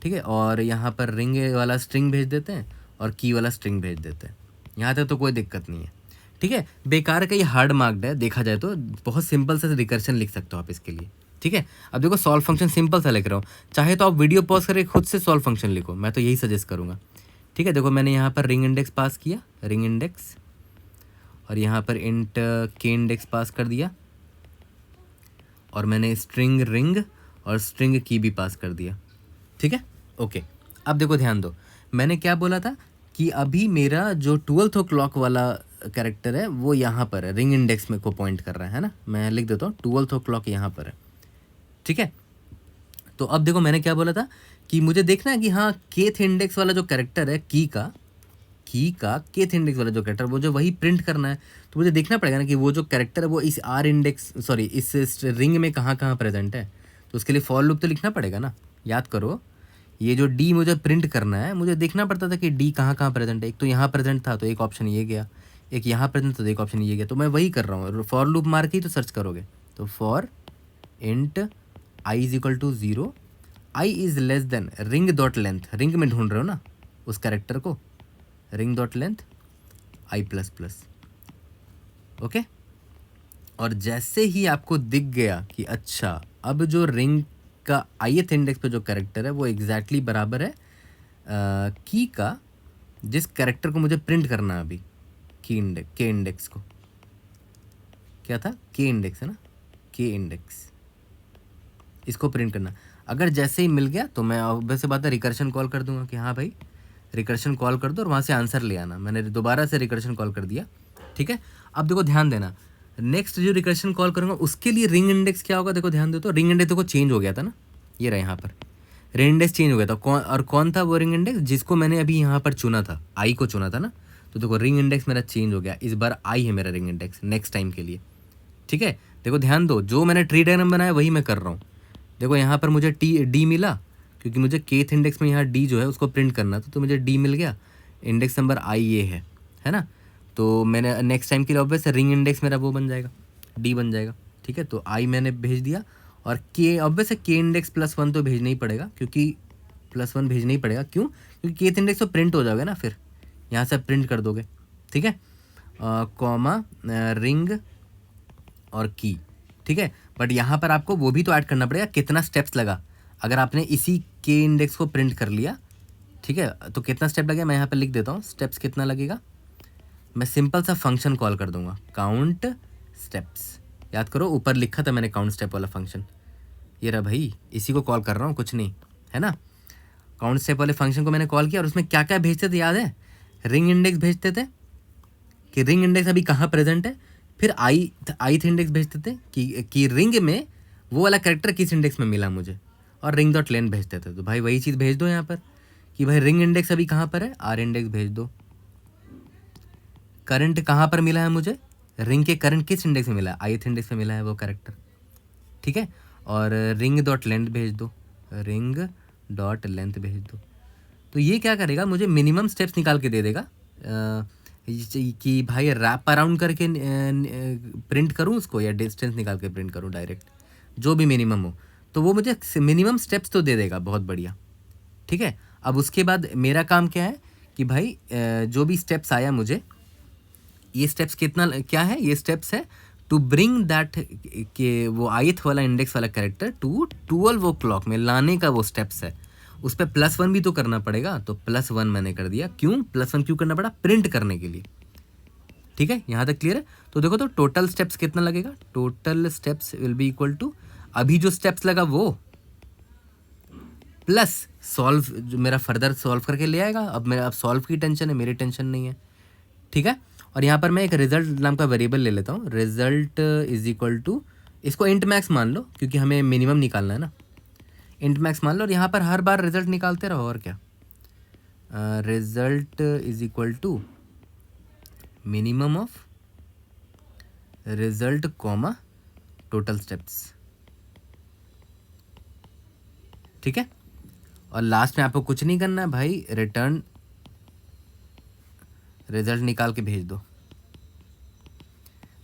[SPEAKER 1] ठीक है, और यहाँ पर रिंग वाला स्ट्रिंग भेज देते हैं और की वाला स्ट्रिंग भेज देते हैं, यहाँ तक तो कोई दिक्कत नहीं है। ठीक है, बेकार का ये हार्ड मार्क्ड है, देखा जाए तो बहुत सिंपल सा रिकर्शन लिख सकते हो आप इसके लिए। ठीक है, अब देखो सॉल्व फंक्शन सिंपल सा लिख रहा हूँ, चाहे तो आप वीडियो पॉज करके खुद से सॉल्व फंक्शन लिखो, मैं तो यही सजेस्ट करूँगा। ठीक है, देखो मैंने यहाँ पर रिंग इंडेक्स पास किया, रिंग इंडेक्स, और यहाँ पर इंट के इंडेक्स पास कर दिया, और मैंने स्ट्रिंग रिंग और स्ट्रिंग की भी पास कर दिया। ठीक है, ओके, अब देखो ध्यान दो, मैंने क्या बोला था कि अभी मेरा जो 12 o'clock वाला कैरेक्टर है वो यहाँ पर है, रिंग इंडेक्स में को पॉइंट कर रहा है ना, मैं लिख देता हूँ 12 o'clock यहाँ पर है। ठीक है, तो अब देखो मैंने क्या बोला था कि मुझे देखना है कि हाँ केथ इंडेक्स वाला जो कैरेक्टर है की का केथ इंडेक्स वाला जो कैरेक्टर, वो जो वही प्रिंट करना है, तो मुझे देखना पड़ेगा ना कि वो जो कैरेक्टर है वो इस आर इंडेक्स इस रिंग में कहाँ कहाँ प्रेजेंट है, तो उसके लिए फॉर लूप तो लिखना पड़ेगा ना। याद करो, ये जो डी मुझे प्रिंट करना है, मुझे देखना पड़ता था कि डी कहाँ कहाँ प्रेजेंट है, एक तो यहाँ प्रेजेंट था तो एक ऑप्शन ये गया, एक यहाँ प्रेजेंट था तो एक ऑप्शन ये गया, तो मैं वही कर रहा हूँ, फॉर लूप मार के ही तो सर्च करोगे, तो for int i is equal to 0, I is less than ring dot length, ring में ढूंढ रहे हो ना उस कैरेक्टर को, ring dot length i plus plus. Okay. और जैसे ही आपको दिख गया कि अच्छा अब जो रिंग का ith इंडेक्स पे जो कैरेक्टर है वो एग्जैक्टली बराबर है की का, जिस कैरेक्टर को मुझे प्रिंट करना है अभी, के इंडेक्स को, क्या था, के इंडेक्स है ना, के इंडेक्स, इसको प्रिंट करना। अगर जैसे ही मिल गया तो मैं वैसे बात है रिकर्शन कॉल कर दूंगा कि हाँ भाई रिकर्शन कॉल कर दो और वहाँ से आंसर ले आना। मैंने दोबारा से रिकर्शन कॉल कर दिया, ठीक है। अब देखो ध्यान देना, नेक्स्ट जो रिकर्शन कॉल करूँगा उसके लिए रिंग इंडेक्स क्या होगा, देखो ध्यान दो, तो रिंग इंडेक्स देखो चेंज हो गया था ना, ये रहा यहाँ पर रिंग इंडेक्स चेंज हो गया था। कौन था वो रिंग इंडेक्स, जिसको मैंने अभी यहाँ पर चुना था, आई को चुना था ना, तो देखो रिंग इंडेक्स मेरा चेंज हो गया, इस बार आई है मेरा रिंग इंडेक्स नेक्स्ट टाइम के लिए, ठीक है। देखो ध्यान दो, जो मैंने ट्री डायग्राम बनाया वही मैं कर रहा हूँ। देखो यहाँ पर मुझे डी मिला, क्योंकि मुझे केथ इंडेक्स में यहाँ डी जो है उसको प्रिंट करना था, तो मुझे डी मिल गया, इंडेक्स नंबर आई ये है ना। तो मैंने नेक्स्ट टाइम के लिए ऑब्वियस रिंग इंडेक्स मेरा वो बन जाएगा, डी बन जाएगा, ठीक है। तो आई मैंने भेज दिया, और के ऑब्वियस है के इंडेक्स +1 तो भेजना ही पड़ेगा, क्योंकि +1 भेजना ही पड़ेगा, क्यों, क्योंकि केथ इंडेक्स तो प्रिंट हो जाओगे ना, फिर यहाँ से प्रिंट कर दोगे, ठीक है। कॉमा रिंग और की, ठीक है। बट यहाँ पर आपको वो भी तो ऐड करना पड़ेगा कितना स्टेप्स लगा। अगर आपने इसी के इंडेक्स को प्रिंट कर लिया, ठीक है, तो कितना स्टेप लगेगा मैं यहाँ पर लिख देता हूँ, स्टेप्स कितना लगेगा। मैं सिंपल सा फंक्शन कॉल कर दूंगा, काउंट स्टेप्स, याद करो ऊपर लिखा था मैंने काउंट स्टेप वाला फंक्शन, ये रहा भाई, इसी को कॉल कर रहा हूँ, कुछ नहीं है ना। काउंट स्टेप वाले फंक्शन को मैंने कॉल किया, और उसमें क्या क्या भेजते थे याद है, रिंग इंडेक्स भेजते थे कि रिंग इंडेक्स अभी कहाँ प्रेजेंट है, फिर ith इंडेक्स भेजते थे कि रिंग में वो वाला कैरेक्टर किस इंडेक्स में मिला मुझे, और रिंग डॉट लेन भेजते थे। तो भाई वही चीज़ भेज दो यहाँ पर कि भाई रिंग इंडेक्स अभी कहाँ पर है, आर इंडेक्स भेज दो। करंट कहाँ पर मिला है मुझे, रिंग के करंट किस इंडेक्स में मिला है, ith इंडेक्स में मिला है वो कैरेक्टर, ठीक है। और रिंग डॉट लेंथ भेज दो, रिंग डॉट लेंथ भेज दो। तो ये क्या करेगा, मुझे मिनिमम स्टेप्स निकाल के दे देगा कि भाई रैप अराउंड करके प्रिंट करूँ उसको, या डिस्टेंस निकाल के प्रिंट करूँ डायरेक्ट, जो भी मिनिमम हो, तो वो मुझे मिनिमम स्टेप्स तो दे देगा, बहुत बढ़िया, ठीक है। अब उसके बाद मेरा काम क्या है कि भाई जो भी स्टेप्स आया मुझे, ये स्टेप्स कितना क्या है, ये स्टेप्स है टू ब्रिंग दैट के वो ith वाला इंडेक्स वाला कैरेक्टर टू 12 o'clock में लाने का वो स्टेप्स है। उस पर +1 भी तो करना पड़ेगा, तो +1 मैंने कर दिया। क्यों +1 क्यों करना पड़ा, प्रिंट करने के लिए, ठीक है। यहाँ तक क्लियर है। तो देखो तो टोटल स्टेप्स कितना लगेगा, total steps will be equal to अभी जो स्टेप्स लगा वो प्लस सॉल्व, जो मेरा फर्दर सॉल्व करके ले आएगा। अब मेरा अब सॉल्व की टेंशन है, मेरी टेंशन नहीं है, ठीक है। और यहाँ पर मैं एक रिजल्ट नाम का वेरिएबल ले लेता हूँ, रिजल्ट इज इक्वल टू, इसको इंट मैक्स मान लो क्योंकि हमें मिनिमम निकालना है ना, इंट मैक्स मान लो, और यहाँ पर हर बार रिजल्ट निकालते रहो, और क्या, result is equal to minimum of result comma total steps, ठीक है। और लास्ट में आपको कुछ नहीं करना है भाई, रिटर्न रिजल्ट निकाल के भेज दो।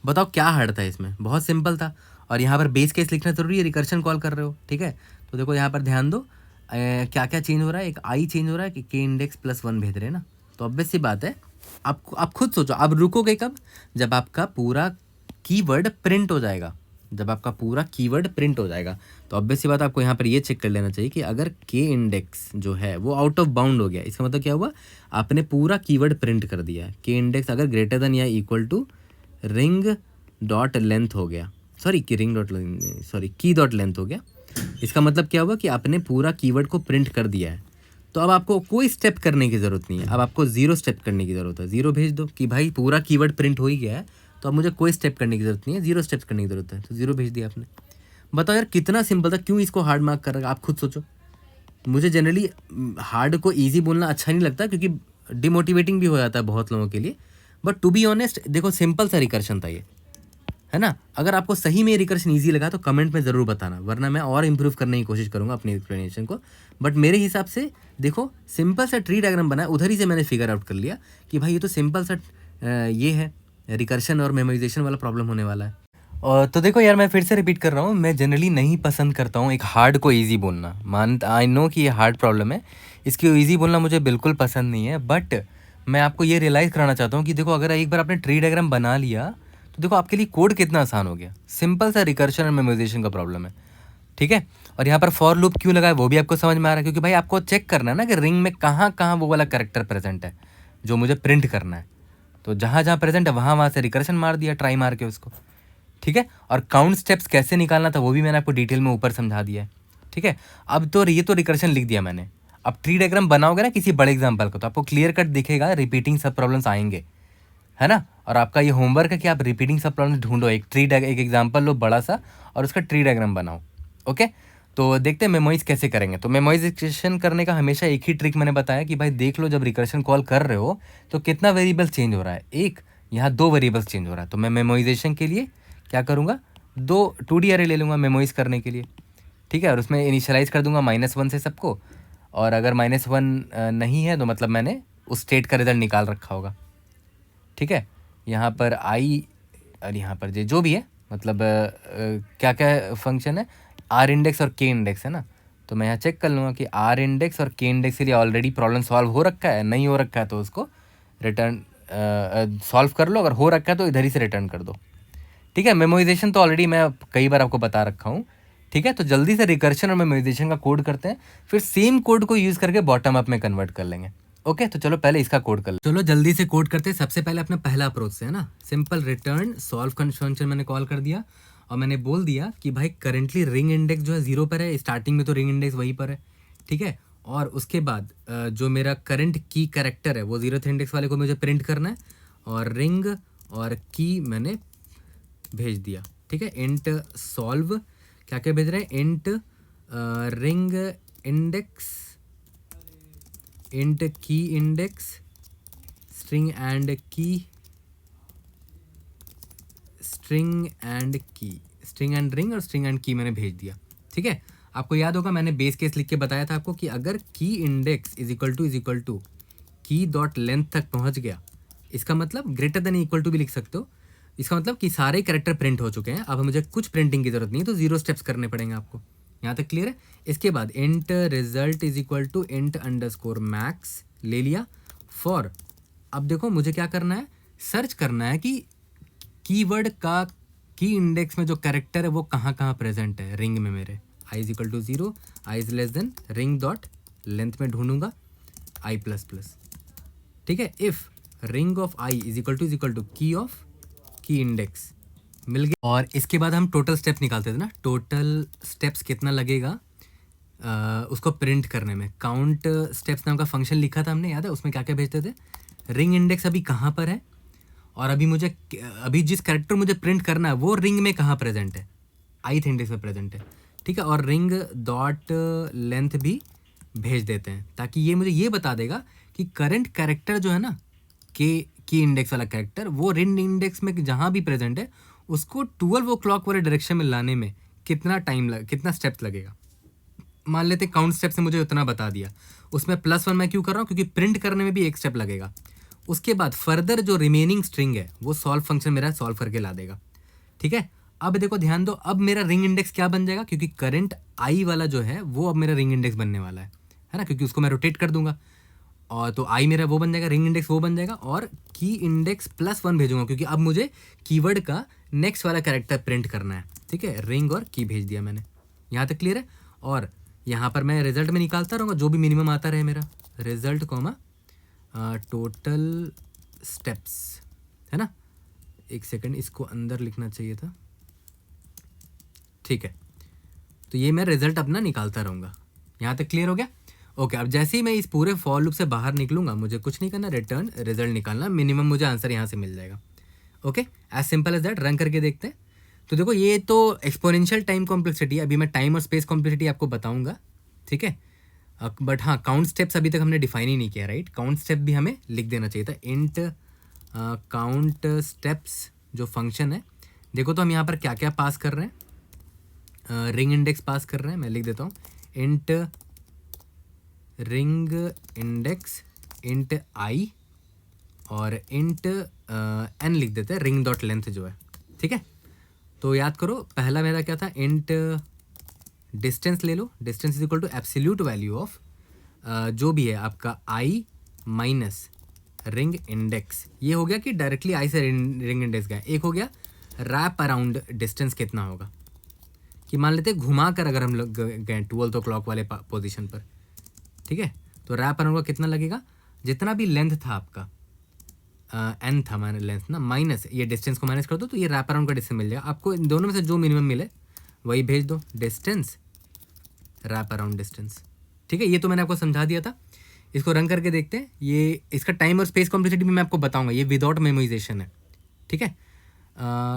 [SPEAKER 1] बताओ क्या हार्ड था इसमें, बहुत सिंपल था। और यहाँ पर बेस केस लिखना जरूरी है, रिकर्शन कॉल कर रहे हो, ठीक है। तो देखो यहाँ पर ध्यान दो क्या क्या चेंज हो रहा है, एक आई चेंज हो रहा है कि के इंडेक्स +1 भेज रहे हैं ना, तो ऑब्वियस सी बात है, आप खुद सोचो, आप रुकोगे कब, जब आपका पूरा कीवर्ड प्रिंट हो जाएगा, जब आपका पूरा कीवर्ड प्रिंट हो जाएगा। तो ऑब्वियस सी बात आपको यहाँ पर ये चेक कर लेना चाहिए कि अगर के इंडेक्स जो है वो आउट ऑफ बाउंड हो गया, इसका मतलब क्या हुआ, आपने पूरा कीवर्ड प्रिंट कर दिया है। के इंडेक्स अगर ग्रेटर देन या equal to ring dot length हो गया, सॉरी की डॉट लेंथ हो गया, इसका मतलब क्या हुआ कि आपने पूरा कीवर्ड को प्रिंट कर दिया है। तो अब आपको कोई स्टेप करने की ज़रूरत नहीं है, अब आपको 0 स्टेप करने की ज़रूरत है। 0 भेज दो कि भाई पूरा कीवर्ड प्रिंट हो ही गया है, तो अब मुझे कोई स्टेप करने की ज़रूरत नहीं है, 0 स्टेप्स करने की ज़रूरत है, तो 0 भेज दिया आपने। बताओ यार कितना सिंपल था, क्यों इसको हार्ड मार्क कर रहा है, आप खुद सोचो। मुझे जनरली हार्ड को ईजी बोलना अच्छा नहीं लगता, क्योंकि डिमोटिवेटिंग भी हो जाता है बहुत लोगों के लिए। बट टू बी ऑनेस्ट देखो सिंपल सा रिकर्शन था ये, है ना। अगर आपको सही में रिकर्शन ईजी लगा तो कमेंट में ज़रूर बताना, वरना मैं और इम्प्रूव करने की कोशिश करूँगा अपनी एक्सप्लेनेशन को। बट मेरे हिसाब से देखो सिंपल सा ट्री डायग्राम बना है, उधर ही से मैंने फिगर आउट कर लिया कि भाई ये तो सिंपल सा ये है, रिकर्शन और मेमोराइजेशन वाला प्रॉब्लम होने वाला है। और तो देखो यार, मैं फिर से रिपीट कर रहा हूँ, मैं जनरली नहीं पसंद करता हूँ एक हार्ड को इजी बोलना। आई नो कि ये हार्ड प्रॉब्लम है, इसकी इजी बोलना मुझे बिल्कुल पसंद नहीं है। बट मैं आपको ये रियलाइज़ कराना चाहता हूँ कि देखो अगर एक बार आपने ट्री डायग्राम बना लिया तो देखो आपके लिए कोड कितना आसान हो गया, सिंपल सा रिकर्शन और मेमोराइजेशन का प्रॉब्लम है, ठीक है। और यहाँ पर फॉर लूप क्यों लगा है वो भी आपको समझ में आ रहा है, क्योंकि भाई आपको चेक करना है ना कि रिंग में कहाँ कहाँ वो वाला कैरेक्टर प्रेजेंट है जो मुझे प्रिंट करना है। तो जहाँ जहाँ प्रेजेंट है वहाँ वहाँ से रिकर्शन मार दिया, ट्राई मार के उसको, ठीक है। और काउंट स्टेप्स कैसे निकालना था वो भी मैंने आपको डिटेल में ऊपर समझा दिया है, ठीक है। अब तो ये तो रिकर्शन लिख दिया मैंने। अब ट्री डायग्राम बनाओगे ना किसी बड़े एग्जाम्पल को तो आपको क्लियर कट दिखेगा, रिपीटिंग सब प्रॉब्लम्स आएंगे, है ना। और आपका ये होमवर्क है कि आप रिपीटिंग सब प्रॉब्लम्स ढूंढो, एक एग्जाम्पल लो बड़ा सा और उसका ट्री डायग्राम बनाओ, ओके। तो देखते हैं मेमोइज कैसे करेंगे। तो मेमोइजेशन करने का हमेशा एक ही ट्रिक मैंने बताया कि भाई देख लो जब रिकर्शन कॉल कर रहे हो तो कितना वेरिएबल्स चेंज हो रहा है, एक यहाँ 2 वेरिएबल्स चेंज हो रहा है। तो मैं मेमोइजेशन के लिए क्या करूँगा, 2D अरे ले लूँगा मेमोइज करने के लिए, ठीक है। और उसमें इनिशियलाइज कर दूंगा -1 से सबको, और अगर -1 नहीं है तो मतलब मैंने उस स्टेट का रिजल्ट निकाल रखा होगा, ठीक है। यहाँ पर आई और यहाँ पर जे जो भी है, मतलब क्या क्या फंक्शन है, आर इंडेक्स और के इंडेक्स है ना। तो मैं यहाँ चेक कर लूँगा कि आर इंडेक्स और के इंडेक्स के लिए ऑलरेडी प्रॉब्लम सॉल्व हो रखा है, नहीं हो रखा है तो उसको रिटर्न सॉल्व कर लो, अगर हो रखा है तो इधर ही से रिटर्न कर दो, ठीक है। मेमोराइजेशन तो ऑलरेडी मैं कई बार आपको बता रखा हूँ, ठीक है। तो जल्दी से रिकर्शन और मेमोराइजेशन का कोड करते हैं, फिर सेम कोड को यूज़ करके बॉटम अप में कन्वर्ट कर लेंगे, ओके। तो चलो पहले इसका कोड कर चलो जल्दी से कोड करते हैं। सबसे पहले अपना पहला अप्रोच से है ना, सिंपल रिटर्न सॉल्व फंक्शन मैंने कॉल कर दिया और मैंने बोल दिया कि भाई करेंटली रिंग इंडेक्स जो है 0 पर है, स्टार्टिंग में तो रिंग इंडेक्स वहीं पर है, ठीक है। और उसके बाद जो मेरा करंट की कैरेक्टर है वो 0th इंडेक्स वाले को मुझे प्रिंट करना है, और रिंग और की मैंने भेज दिया, ठीक है। इंट सॉल्व क्या क्या भेज रहे हैं, इंट रिंग इंडेक्स, इंट की इंडेक्स, स्ट्रिंग एंड की, स्ट्रिंग एंड की, स्ट्रिंग एंड रिंग और स्ट्रिंग एंड की मैंने भेज दिया, ठीक है। आपको याद होगा मैंने बेस केस लिख के बताया था आपको कि अगर की इंडेक्स इज इक्वल टू की डॉट लेंथ तक पहुंच गया, इसका मतलब ग्रेटर देन इक्वल टू भी लिख सकते हो, इसका मतलब कि सारे कैरेक्टर प्रिंट हो चुके हैं, अब मुझे कुछ प्रिंटिंग की जरूरत नहीं है, तो 0 स्टेप्स करने पड़ेंगे आपको। यहाँ तक क्लियर है। इसके बाद int result is equal to int underscore max ले लिया फॉर, अब देखो मुझे क्या करना है, सर्च करना है कि कीवर्ड का की इंडेक्स में जो कैरेक्टर है वो कहाँ कहाँ प्रेजेंट है रिंग में मेरे। I is equal to 0, I is less than ring dot length में ढूंढूंगा i++, ठीक है। If ring of I is equal to key of key index मिल गया। और इसके बाद हम टोटल स्टेप्स निकालते थे ना, टोटल स्टेप्स कितना लगेगा उसको प्रिंट करने में। काउंट स्टेप्स नाम का फंक्शन लिखा था हमने, याद है, उसमें क्या क्या भेजते थे, रिंग इंडेक्स अभी कहाँ पर है, और अभी जिस कैरेक्टर मुझे प्रिंट करना है वो रिंग में कहाँ प्रेजेंट है, ith इंडेक्स में प्रेजेंट है, ठीक है। और रिंग डॉट लेंथ भी भेज देते हैं ताकि ये मुझे ये बता देगा कि करंट कैरेक्टर जो है ना, की इंडेक्स वाला कैरेक्टर, वो रिंग इंडेक्स में जहाँ भी प्रेजेंट है उसको 12 o'clock वाले डायरेक्शन में लाने में कितना स्टेप्स लगेगा। मान लेते काउंट स्टेप से मुझे उतना बता दिया, उसमें +1 मैं क्यों कर रहा हूँ, क्योंकि प्रिंट करने में भी एक स्टेप लगेगा। उसके बाद फर्दर जो रिमेनिंग स्ट्रिंग है वो सॉल्व फंक्शन मेरा सॉल्व करके ला देगा, ठीक है। अब देखो ध्यान दो, अब मेरा रिंग इंडेक्स क्या बन जाएगा, क्योंकि करंट आई वाला जो है वो अब मेरा रिंग इंडेक्स बनने वाला है ना, क्योंकि उसको मैं रोटेट कर दूंगा, और तो आई मेरा वो बन जाएगा, रिंग इंडेक्स वो बन जाएगा, और की इंडेक्स +1 भेजूंगा क्योंकि अब मुझे कीवर्ड का नेक्स्ट वाला कैरेक्टर प्रिंट करना है, ठीक है। रिंग और की भेज दिया मैंने, यहाँ तक क्लियर है। और यहाँ पर मैं रिजल्ट में निकालता रहूँगा जो भी मिनिमम आता रहे मेरा, रिजल्ट कॉमा टोटल स्टेप्स, है ना। एक सेकंड, इसको अंदर लिखना चाहिए था, ठीक है। तो ये मैं रिजल्ट अपना निकालता रहूँगा, यहाँ तक क्लियर हो गया, ओके। अब जैसे ही मैं इस पूरे फॉर लूप से बाहर निकलूंगा, मुझे कुछ नहीं करना, रिटर्न रिजल्ट निकालना, मिनिमम मुझे आंसर यहाँ से मिल जाएगा, okay. As simple as that. Run करके देखते हैं। तो देखो ये तो एक्सपोनेंशियल टाइम कॉम्प्लेक्सिटी है, अभी मैं टाइम और स्पेस कॉम्प्लेक्सिटी आपको बताऊंगा, ठीक है। बट हाँ, काउंट स्टेप्स अभी तक हमने डिफाइन ही नहीं किया, राइट। काउंट स्टेप भी हमें लिख देना चाहिए था, इंट काउंट स्टेप्स जो फंक्शन है। देखो तो हम यहाँ पर क्या क्या पास कर रहे हैं, रिंग इंडेक्स पास कर रहे हैं, मैं लिख देता हूँ इंट रिंग इंडेक्स इंट आई और इंट एन लिख देते हैं, रिंग डॉट लेंथ जो है, ठीक है। तो याद करो पहला मेरा क्या था, इंट डिस्टेंस ले लो, distance is equal to absolute value of जो भी है आपका आई माइनस रिंग इंडेक्स। ये हो गया कि डायरेक्टली आई से रिंग इंडेक्स गया। एक हो गया
[SPEAKER 2] रैप अराउंड डिस्टेंस कितना होगा, कि मान लेते हैं घुमा कर अगर हम लोग गए 12 तो क्लॉक वाले पोजीशन पर, ठीक है, तो रैप अराउंड का कितना लगेगा, जितना भी लेंथ था आपका एन था माइनस लेंथ ना, माइनस ये डिस्टेंस को माइनस कर दो तो ये रैप अराउंड का डिस्टेंस मिल जाएगा आपको। इन दोनों में से जो मिनिमम मिले वही भेज दो, डिस्टेंस रैप अराउंड डिस्टेंस, ठीक है। ये तो मैंने आपको समझा दिया था। इसको रन करके देखते हैं। ये इसका टाइम और स्पेस कॉम्प्लेक्सिटी भी मैं आपको बताऊंगा, ये विदाउट मेमोराइजेशन है, ठीक है।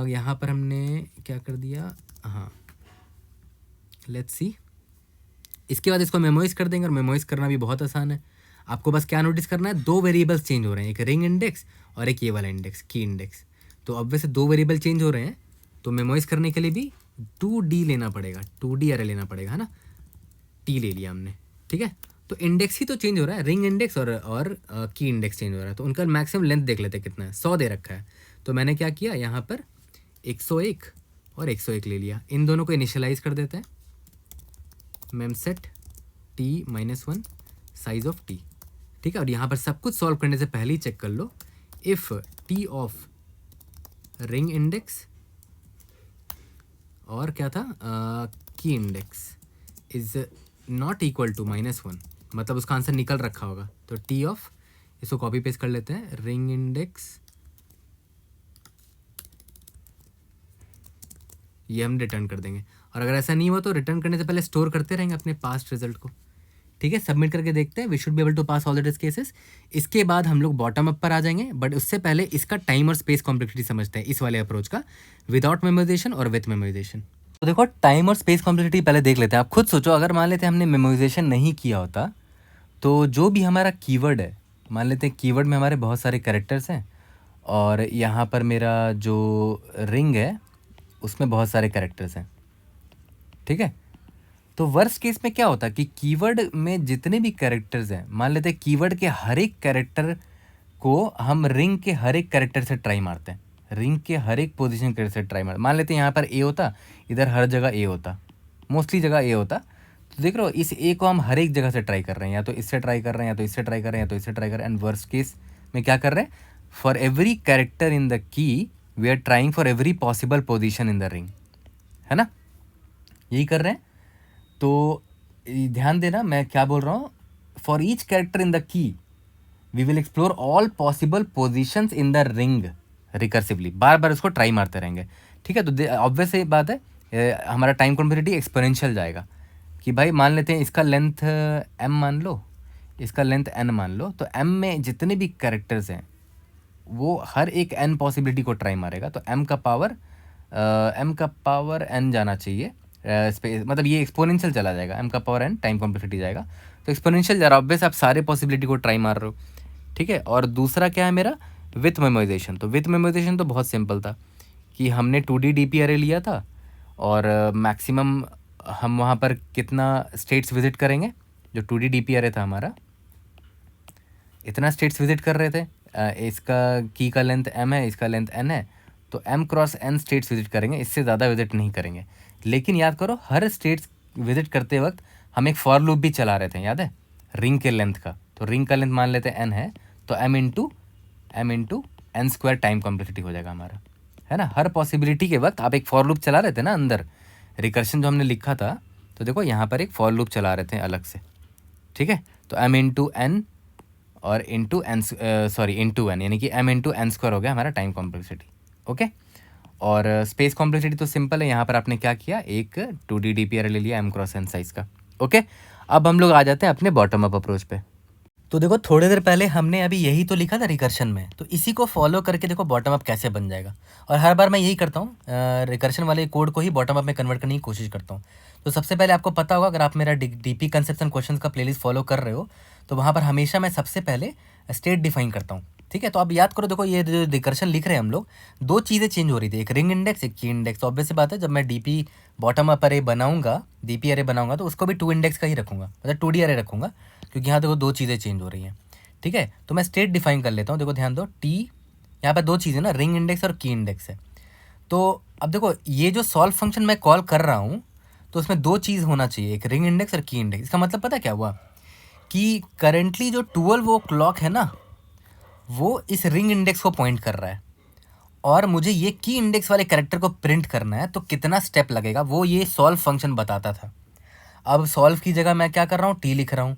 [SPEAKER 2] यहाँ पर हमने क्या कर दिया, हाँ लेट्स सी। इसके बाद इसको मेमोराइज कर देंगे, और मेमोराइज करना भी बहुत आसान है। आपको बस क्या नोटिस करना है, दो वेरिएबल्स चेंज हो रहे हैं, एक रिंग इंडेक्स और एक ये वाला इंडेक्स की इंडेक्स। तो अब वैसे दो वेरिएबल चेंज हो रहे हैं, तो मेमोराइज करने के लिए भी 2D लेना पड़ेगा, 2D अरे लेना पड़ेगा, है ना। टी ले लिया हमने, ठीक है। तो इंडेक्स ही तो चेंज हो रहा है, रिंग इंडेक्स और की इंडेक्स चेंज हो रहा है। तो उनका मैक्सिमम लेंथ देख लेते हैं कितना है, 100 दे रखा है। तो मैंने क्या किया, यहाँ पर 101 और 101 ले लिया। इन दोनों को इनिशियलाइज कर देते हैं, मेमसेट t-1 साइज ऑफ t, ठीक है। और यहाँ पर सब कुछ सॉल्व करने से पहले ही चेक कर लो, if t of ring index और क्या था key index is not equal to -1, मतलब उसका आंसर निकल रखा होगा। तो टी ऑफ, इसको कॉपी पेस्ट कर लेते हैं, रिंग इंडेक्स, ये हम रिटर्न कर देंगे। और अगर ऐसा नहीं हुआ तो रिटर्न करने से पहले स्टोर करते रहेंगे अपने पास्ट रिजल्ट को, ठीक है। सबमिट करके देखते हैं, we should be able to pass all the test cases. इसके बाद हम लोग बॉटम अप पर आ जाएंगे, बट उससे पहले इसका टाइम और स्पेस कॉम्प्लेक्सिटी समझते हैं, इस वाले अप्रोच का, विदाउट मेमोराइजेशन और विथ मेमोराइजेशन। तो देखो टाइम और स्पेस कॉम्प्लेक्सिटी पहले देख लेते हैं। आप खुद सोचो, अगर मान लेते हैं हमने मेमोराइजेशन नहीं किया होता, तो जो भी हमारा कीवर्ड है, मान लेते हैं कीवर्ड में हमारे बहुत सारे कैरेक्टर्स हैं, और यहाँ पर मेरा जो रिंग है उसमें बहुत सारे कैरेक्टर्स हैं, ठीक है। तो वर्स्ट केस में क्या होता है कि कीवर्ड में जितने भी कैरेक्टर्स हैं, मान लेते हैं कीवर्ड के हर एक कैरेक्टर को हम रिंग के हर एक कैरेक्टर से ट्राई मारते हैं, रिंग के हर एक पोजीशन कैरेक्टर से ट्राई मारते। मान लेते हैं यहाँ पर ए होता, इधर हर जगह ए होता, मोस्टली जगह ए होता। तो देख रहे हो, इस ए को हम हर एक जगह से ट्राई कर रहे हैं, या तो इससे ट्राई कर रहे हैं, या तो इससे ट्राई कर रहे हैं, या तो इससे ट्राई कर रहे हैं। एंड वर्स्ट केस में क्या कर रहे हैं, for every character in the key we are trying for every possible position in the ring, है ना, यही कर रहे हैं। तो ध्यान देना मैं क्या बोल रहा हूँ, for each character in the key we will explore all possible positions in the ring recursively, बार बार उसको ट्राई मारते रहेंगे, ठीक है। तो ऑब्वियस ये बात है, हमारा टाइम कॉम्प्लेक्सिटी एक्सपोनेंशियल जाएगा, कि भाई मान लेते हैं इसका लेंथ m मान लो, इसका लेंथ n मान लो, तो m में जितने भी कैरेक्टर्स हैं वो हर एक n पॉसिबिलिटी को ट्राई मारेगा। तो m का पावर n जाना चाहिए, स्पेस मतलब ये एक्सपोनेंशियल चला जाएगा, m का पावर n टाइम कॉम्प्लेक्सिटी जाएगा, तो एक्सपोनेंशियल जा रहा है, ऑब्वियस आप सारे पॉसिबिलिटी को ट्राई मार रहे हो, ठीक है। और दूसरा क्या है मेरा, विथ मेमोराइजेशन। तो विथ मेमोराइजेशन तो बहुत सिंपल था, कि हमने 2D DP अरे लिया था, और मैक्सिमम हम वहाँ पर कितना स्टेट्स विजिट करेंगे, जो 2D DP अरे था हमारा, इतना स्टेट्स विजिट कर रहे थे। इसका की का लेंथ m है, इसका लेंथ n है, तो m cross n states visit करेंगे, इससे ज़्यादा विजिट नहीं करेंगे। लेकिन याद करो, हर स्टेट्स विजिट करते वक्त हम एक फॉर लूप भी चला रहे थे, याद है, रिंग के लेंथ का। तो रिंग का लेंथ मान लेते हैं n है, तो m into n square time complexity हो जाएगा हमारा, है ना। हर पॉसिबिलिटी के वक्त आप एक फॉर लूप चला रहे थे ना अंदर, रिकर्शन जो हमने लिखा था, तो देखो यहाँ पर एक फॉर लूप चला रहे थे अलग से, ठीक है। तो m इंटू n और इंटू n, यानी कि m इंटू n स्क्वायर हो गया हमारा टाइम कॉम्प्लेक्सिटी, ओके। और स्पेस कॉम्प्लेक्सिटी तो सिंपल है, यहाँ पर आपने क्या किया, एक 2D DP अरे ले लिया m क्रॉस n साइज का, ओके। अब हम लोग आ जाते हैं अपने बॉटम अप अप्रोच पे। तो देखो थोड़ी देर पहले हमने अभी यही तो लिखा था रिकर्शन में, तो इसी को फॉलो करके देखो बॉटम अप कैसे बन जाएगा। और हर बार मैं यही करता हूँ, रिकर्शन वाले कोड को ही बॉटम अप में कन्वर्ट करने की कोशिश करता हूँ। तो सबसे पहले आपको पता होगा, अगर आप मेरा डीपी कंसेप्शन क्वेश्चंस का प्लेलिस्ट फॉलो कर रहे हो, तो वहाँ पर हमेशा मैं सबसे पहले स्टेट डिफाइन करता हूँ, ठीक है। तो अब याद करो, देखो ये जो रिकर्शन लिख रहे हैं हम लोग, दो चीज़ें चेंज हो रही थी, एक रिंग इंडेक्स, एक की इंडेक्स। तो ऑब्वियस सी बात है, जब मैं डीपी बॉटम अप अरे बनाऊंगा, डीपी अरे बनाऊंगा, तो उसको भी 2 इंडेक्स का ही रखूंगा, मतलब 2D अरे रखूंगा, क्योंकि यहाँ देखो दो चीज़ें चेंज हो रही हैं, ठीक है। तो मैं स्टेट डिफाइन कर लेता हूँ, देखो ध्यान दो, टी यहाँ पर दो चीज़ें ना, रिंग इंडेक्स और की इंडेक्स है। तो अब देखो ये जो सॉल्व फंक्शन मैं कॉल कर रहा हूँ, तो उसमें दो चीज़ होना चाहिए, एक रिंग इंडेक्स और की इंडेक्स। इसका मतलब पता क्या हुआ, कि करेंटली जो 12 वो क्लॉक है ना, वो इस रिंग इंडेक्स को पॉइंट कर रहा है, और मुझे ये की इंडेक्स वाले कैरेक्टर को प्रिंट करना है, तो कितना स्टेप लगेगा वो ये सॉल्व फंक्शन बताता था। अब सॉल्व की जगह मैं क्या कर रहा हूँ, टी लिख रहा हूँ,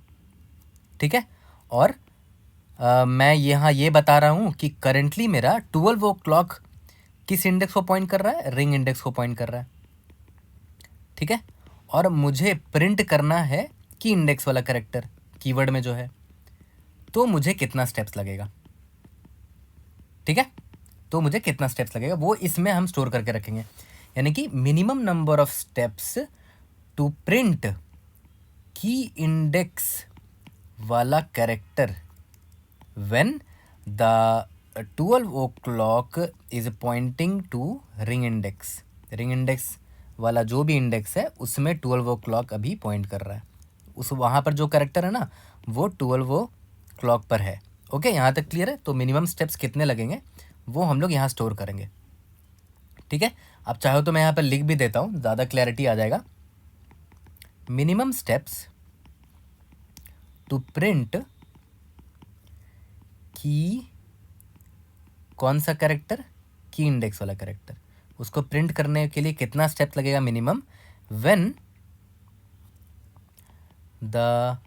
[SPEAKER 2] ठीक है। और मैं यहाँ ये बता रहा हूँ कि करेंटली मेरा 12 ओ क्लॉक किस इंडेक्स को पॉइंट कर रहा है, रिंग इंडेक्स को पॉइंट कर रहा है, ठीक है। और मुझे प्रिंट करना है की इंडेक्स वाला कैरेक्टर कीवर्ड में जो है, तो मुझे कितना स्टेप्स लगेगा, ठीक है। तो मुझे कितना स्टेप्स लगेगा वो इसमें हम स्टोर करके रखेंगे, यानी कि minimum number of steps to print key index वाला character when the 12 o'clock is pointing to ring index. Ring index वाला जो भी इंडेक्स है उसमें 12 ओ क्लॉक अभी पॉइंट कर रहा है, उस वहाँ पर जो कैरेक्टर है ना वो 12 ओ क्लॉक पर है। ओके, यहाँ तक क्लियर है। तो मिनिमम स्टेप्स कितने लगेंगे वो हम लोग यहाँ स्टोर करेंगे, ठीक है। अब चाहो तो मैं यहाँ पर लिख भी देता हूँ, ज़्यादा क्लैरिटी आ जाएगा। मिनिमम स्टेप्स टू प्रिंट की कौन सा कैरेक्टर, की इंडेक्स वाला कैरेक्टर, उसको प्रिंट करने के लिए कितना स्टेप लगेगा minimum, when the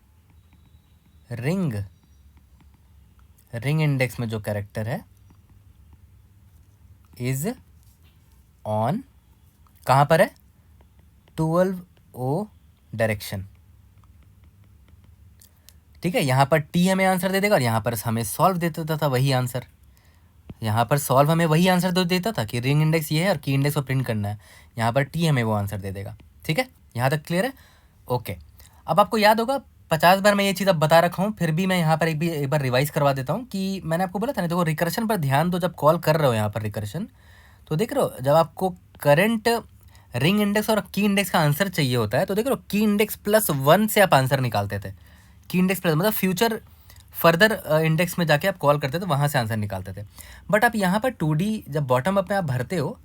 [SPEAKER 2] ring index में जो कैरेक्टर है इज ऑन, कहाँ पर है, 12 ओ डायरेक्शन, ठीक है। यहाँ पर टी हमें आंसर दे देगा और यहाँ पर हमें सॉल्व देता था वही आंसर। यहाँ पर सॉल्व हमें वही आंसर तो देता था कि रिंग इंडेक्स ये है और की इंडेक्स को प्रिंट करना है, यहाँ पर टी हमें वो आंसर दे देगा, ठीक है। यहाँ तक क्लियर है, ओके। अब आपको याद होगा 50 बार मैं ये चीज़ अब बता रखा हूँ, फिर भी मैं यहाँ पर एक बार रिवाइज करवा देता हूँ कि मैंने आपको बोला था ना, देखो रिकर्शन पर ध्यान दो, जब कॉल कर रहे हो यहाँ पर रिकर्शन, तो देख रहे हो जब आपको करंट रिंग इंडेक्स और की इंडेक्स का आंसर चाहिए होता है, तो देख रहे हो की इंडेक्स +1 से आप आंसर निकालते थे। की इंडेक्स प्लस मतलब फ्यूचर फर्दर इंडेक्स में जाके आप कॉल करते थे, वहाँ से आंसर निकालते थे। बट आप यहाँ पर 2D जब बॉटम अप में आप भरते हो,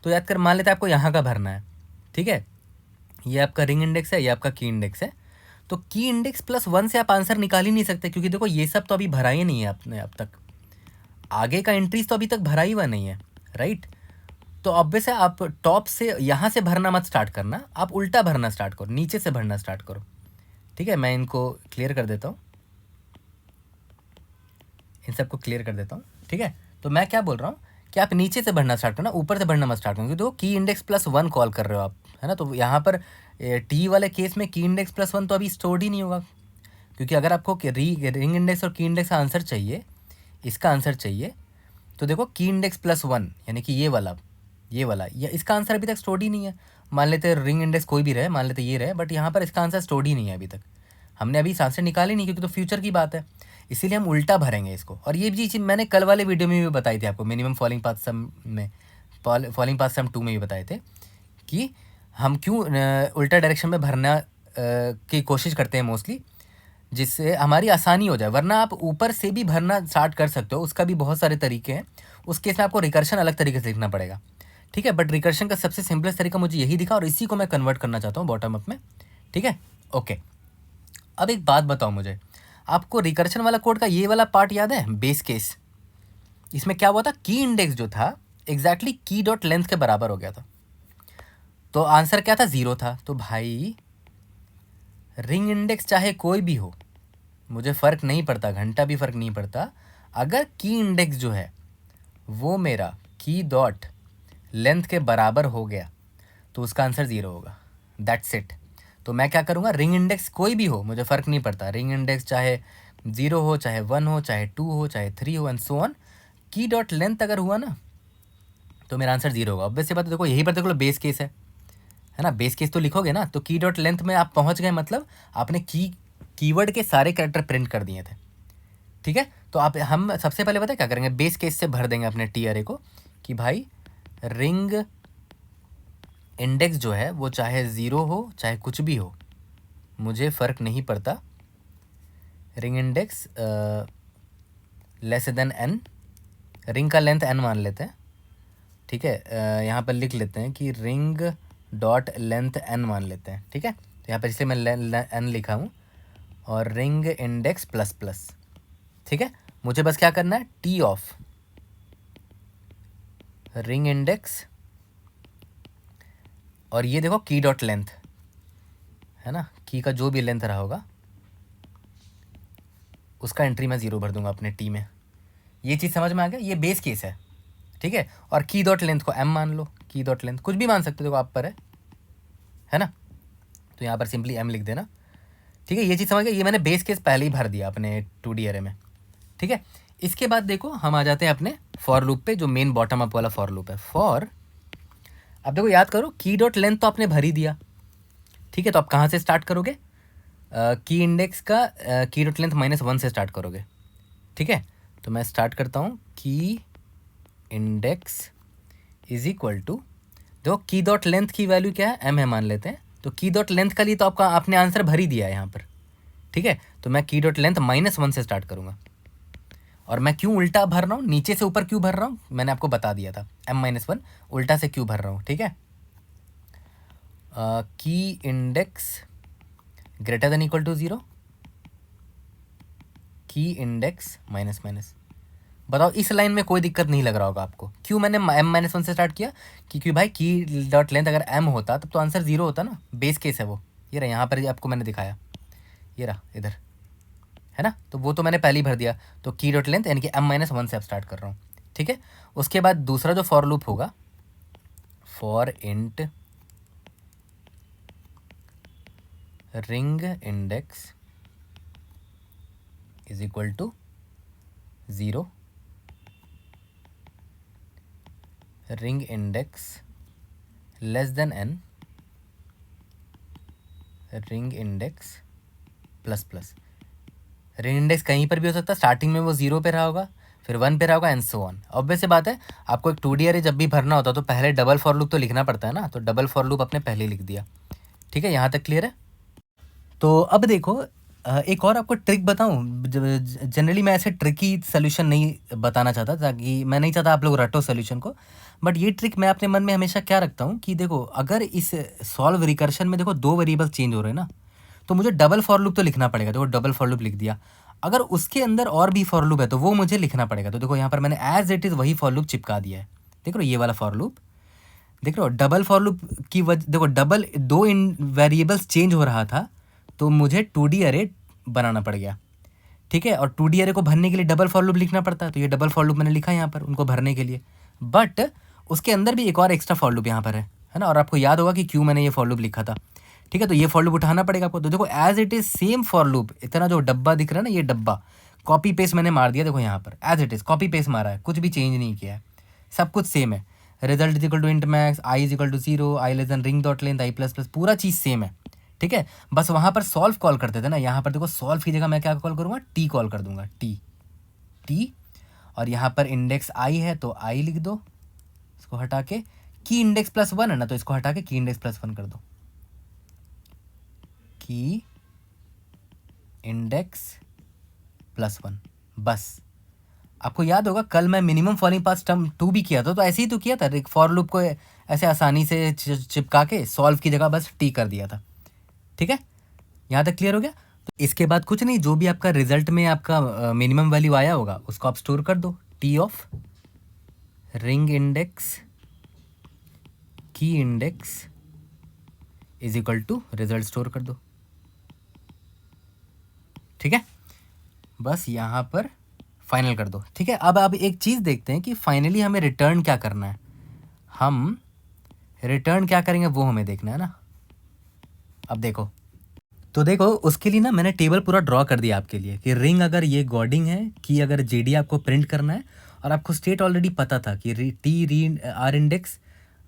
[SPEAKER 2] तो याद कर, मान लेते हैं आपको यहाँ का भरना है, ठीक है। ये आपका रिंग इंडेक्स है, ये आपका की इंडेक्स है, तो की इंडेक्स +1 से आप आंसर निकाल ही नहीं सकते, क्योंकि देखो ये सब तो अभी भरा ही नहीं है आपने अब तक, आगे का एंट्रीज तो अभी तक भरा ही हुआ नहीं है, राइट। तो ऑब्वियस है आप टॉप से यहाँ से भरना मत स्टार्ट करना, आप उल्टा भरना स्टार्ट करो, नीचे से भरना स्टार्ट करो, ठीक है। मैं इनको क्लियर कर देता हूँ, इन सबको क्लियर कर देता हूँ, ठीक है। तो मैं क्या बोल रहा हूँ कि आप नीचे से भरना स्टार्ट करना, ऊपर से भरना मत स्टार्ट करना, क्योंकि देखो की इंडेक्स +1 कॉल कर रहे हो आप, है ना। तो यहाँ पर टी वाले केस में की इंडेक्स +1 तो अभी स्टोर्ड ही नहीं होगा, क्योंकि अगर आपको रिंग इंडेक्स और की इंडेक्स का आंसर चाहिए, इसका आंसर चाहिए, तो देखो की इंडेक्स +1 यानी कि ये वाला ये इसका आंसर अभी तक स्टोर्ड ही नहीं है। मान लेते रिंग इंडेक्स कोई भी रहे, मान लेते ये रहे, बट यहाँ पर इसका आंसर स्टोर्ड ही नहीं है अभी तक, हमने अभी इस आंसर निकाले नहीं, क्योंकि तो फ्यूचर की बात है, इसीलिए हम उल्टा भरेंगे इसको। और ये भी चीज़ मैंने कल वाले वीडियो में भी बताई थी आपको, मिनिमम फॉलिंग पाथ सम में, फॉलिंग पाथ सम 2 में भी बताए थे कि हम क्यों उल्टा डायरेक्शन में भरना की कोशिश करते हैं मोस्टली, जिससे हमारी आसानी हो जाए। वरना आप ऊपर से भी भरना स्टार्ट कर सकते हो, उसका भी बहुत सारे तरीके हैं, उस केस में आपको रिकर्शन अलग तरीके से लिखना पड़ेगा, ठीक है। बट रिकर्शन का सबसे सिंपलेस्ट तरीका मुझे यही दिखा और इसी को मैं कन्वर्ट करना चाहता हूँ बॉटम अप में, ठीक है, ओके। अब एक बात बताओ मुझे, आपको रिकर्शन वाला कोड का ये वाला पार्ट याद है, बेस केस, इसमें क्या हुआ था, की इंडेक्स जो था एग्जैक्टली की डॉट लेंथ के बराबर हो गया था, तो आंसर क्या था, 0 था। तो भाई रिंग इंडेक्स चाहे कोई भी हो, मुझे फ़र्क नहीं पड़ता, घंटा भी फ़र्क नहीं पड़ता, अगर की इंडेक्स जो है वो मेरा की डॉट लेंथ के बराबर हो गया तो उसका आंसर 0 होगा, दैट्स इट। तो मैं क्या करूँगा, रिंग इंडेक्स कोई भी हो, मुझे फ़र्क नहीं पड़ता, रिंग इंडेक्स चाहे 0 हो, चाहे 1 हो, चाहे 2 हो, चाहे 3 हो, एंड सो ऑन, की डॉट लेंथ अगर हुआ ना तो मेरा आंसर 0 होगा। ऑब्वियस सी बात है, देखो यही पर देखो बेस केस है ना, बेस केस तो लिखोगे ना, तो की डॉट लेंथ में आप पहुँच गए, मतलब आपने कीवर्ड के सारे कैरेक्टर प्रिंट कर दिए थे, ठीक है। तो आप हम सबसे पहले पता है क्या करेंगे, बेस केस से भर देंगे अपने टी अरे को कि भाई रिंग इंडेक्स जो है वो चाहे 0 हो चाहे कुछ भी हो, मुझे फ़र्क नहीं पड़ता, ring index less than n, ring का लेंथ n मान लेते हैं, ठीक है। यहाँ पर लिख लेते हैं कि रिंग डॉट लेंथ n मान लेते हैं, ठीक है। तो यहाँ पर इसलिए मैं n लिखा हूँ, और रिंग इंडेक्स ++, ठीक है। मुझे बस क्या करना है, टी ऑफ रिंग इंडेक्स, और ये देखो की डॉट लेंथ है ना, की का जो भी लेंथ रहा होगा उसका एंट्री मैं 0 भर दूंगा अपने टी में। ये चीज़ समझ में आ गया, ये बेस केस है, ठीक है। और की डॉट लेंथ को m मान लो, की डॉट लेंथ कुछ भी मान सकते हो, देखो आप पर है ना, तो यहाँ पर सिंपली m लिख देना, ठीक है। ये चीज़ समझ गए, ये मैंने बेस केस पहले ही भर दिया अपने 2D अरे में, ठीक है। इसके बाद देखो हम आ जाते हैं अपने फॉर लूप पे, जो मेन बॉटम अप वाला फॉर लूप है। फॉर, अब देखो याद करो, की डॉट लेंथ तो आपने भर ही दिया, ठीक है। तो आप कहाँ से स्टार्ट करोगे, की इंडेक्स का की डॉट लेंथ -1 से स्टार्ट करोगे, ठीक है। तो मैं स्टार्ट करता हूँ, की इंडेक्स इज इक्वल टू, देखो की डॉट लेंथ की वैल्यू क्या है, m है मान लेते हैं, तो की डॉट लेंथ का लिए तो आपका आपने आंसर भर ही दिया है यहाँ पर, ठीक है। तो मैं की डॉट लेंथ -1 से स्टार्ट करूँगा, और मैं क्यों उल्टा भर रहा हूँ, नीचे से ऊपर क्यों भर रहा हूँ, मैंने आपको बता दिया था, m-1 उल्टा से क्यों भर रहा हूँ, ठीक है। Key index greater than equal to 0, key index minus minus. बताओ इस लाइन में कोई दिक्कत नहीं लग रहा होगा आपको, क्यों मैंने m-1 से स्टार्ट किया, क्योंकि भाई की डॉट लेंथ अगर m होता तब तो आंसर 0 होता ना, बेस केस है वो, ये रहा यहाँ पर आपको मैंने दिखाया, ये रहा इधर, है ना। तो वो तो मैंने पहले ही भर दिया, तो की डॉट लेंथ यानी कि m-1 से अब स्टार्ट कर रहा हूँ, ठीक है। उसके बाद दूसरा जो फॉर लूप होगा, for int ring index is equal to 0, ring index less than n, ring index plus plus. Ring index कहीं पर भी हो सकता है, स्टार्टिंग में वो 0 पे रहा होगा, फिर 1 पे रहा होगा, एंड सो ऑन। ऑब्वियस सी बात है, आपको एक 2D अरे जब भी भरना होता तो पहले डबल फॉर लूप तो लिखना पड़ता है ना, तो डबल फॉर लूप अपने पहले ही लिख दिया, ठीक है। यहाँ तक क्लियर है। तो अब देखो एक और आपको ट्रिक बताऊं, जनरली मैं ऐसे ट्रिकी सोल्यूशन नहीं बताना चाहता, ताकि मैं नहीं चाहता आप लोग रटो सोल्यूशन को, बट ये ट्रिक मैं अपने मन में हमेशा क्या रखता हूँ कि देखो अगर इस सॉल्व रिकर्शन में देखो 2 वेरिएबल्स चेंज हो रहे हैं ना, तो मुझे डबल फॉर लूप तो लिखना पड़ेगा। देखो डबल फॉर लूप लिख दिया, अगर उसके अंदर और भी फॉर लूप है तो वो मुझे लिखना पड़ेगा। तो देखो यहाँ पर मैंने एज इट इज़ वही फॉर लूप चिपका दिया है, देख रहे हो ये वाला फॉर लूप, देख रहे हो डबल फॉर लूप की वजह, देखो डबल 2 वेरिएबल्स चेंज हो रहा था तो मुझे 2D अरे बनाना पड़ गया, ठीक है। और 2D अरे को भरने के लिए डबल फॉर लूप लिखना पड़ता है, तो ये डबल फॉर लूप मैंने लिखा यहाँ पर उनको भरने के लिए, बट उसके अंदर भी एक और एक्स्ट्रा फॉर लूप यहाँ पर है ना। और आपको याद होगा कि क्यों मैंने ये फॉर लूप लिखा था, ठीक है। तो ये फॉर लूप उठाना पड़ेगा आपको। तो देखो as it is same for loop, इतना जो डब्बा दिख रहा है ना, ये डब्बा कॉपी पेस्ट मैंने मार दिया, देखो यहाँ पर as it is copy paste मारा है, कुछ भी चेंज नहीं किया है, सब कुछ सेम है। Result is equal to int max, i is equal to 0, i less than ring dot length, i plus plus, पूरा चीज़ सेम है, ठीक है। बस वहाँ पर सॉल्व कॉल करते थे ना, यहाँ पर देखो सॉल्व की जगह मैं क्या कॉल करूँगा, टी कॉल कर दूंगा, टी। और यहाँ पर इंडेक्स आई है तो आई लिख दो, इसको हटा के, की इंडेक्स +1 है ना, तो इसको हटा के की इंडेक्स +1 कर दो, की इंडेक्स +1। बस आपको याद होगा कल मैं मिनिमम फॉलोइंग पास टर्म 2 भी किया था, तो ऐसे ही तो किया था, फॉर लूप को ऐसे आसानी से चिपका के सॉल्व की जगह बस टी कर दिया था, ठीक है। यहाँ तक क्लियर हो गया। तो इसके बाद कुछ नहीं, जो भी आपका रिजल्ट में आपका मिनिमम वैल्यू आया होगा उसको आप स्टोर कर दो, T of ring index key index is equal to result store कर दो, ठीक है। बस यहाँ पर फाइनल कर दो, ठीक है। अब एक चीज़ देखते हैं कि फाइनली हमें रिटर्न क्या करना है, हम रिटर्न क्या करेंगे वो हमें देखना है ना। अब देखो, तो देखो उसके लिए ना मैंने टेबल पूरा ड्रॉ कर दिया आपके लिए कि रिंग अगर ये गॉडिंग है, कि अगर जेडी आपको प्रिंट करना है, और आपको स्टेट ऑलरेडी पता था कि टी री आर इंडेक्स,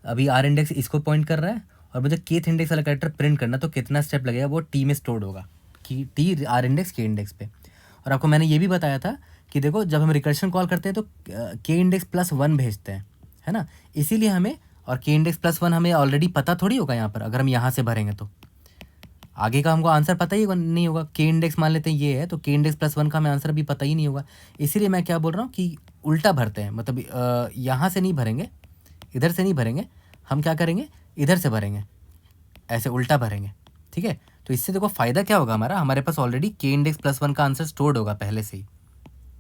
[SPEAKER 2] अभी आर इंडेक्स इसको पॉइंट कर रहा है, और मुझे केथ इंडेक्स वाला कैरेक्टर प्रिंट करना, तो कितना स्टेप लगेगा वो टी में स्टोर्ड होगा, कि टी आर इंडेक्स के इंडेक्स पे। और आपको मैंने ये भी बताया था कि देखो जब हम रिकर्शन कॉल करते हैं तो के इंडेक्स +1 भेजते हैं, है ना, इसीलिए हमें, और के इंडेक्स +1 हमें ऑलरेडी पता थोड़ी होगा यहाँ पर, अगर हम यहाँ से भरेंगे तो आगे का हमको आंसर पता ही नहीं होगा। के इंडेक्स मान लेते हैं ये है, तो के इंडेक्स +1 का हमें आंसर भी पता ही नहीं होगा, इसीलिए मैं क्या बोल रहा हूँ कि उल्टा भरते हैं, मतलब यहाँ से नहीं भरेंगे, इधर से नहीं भरेंगे, हम क्या करेंगे, इधर से भरेंगे, ऐसे उल्टा भरेंगे, ठीक है। तो इससे देखो फ़ायदा क्या होगा हमारा, हमारे पास ऑलरेडी के इंडेक्स +1 का आंसर स्टोर्ड होगा पहले से ही,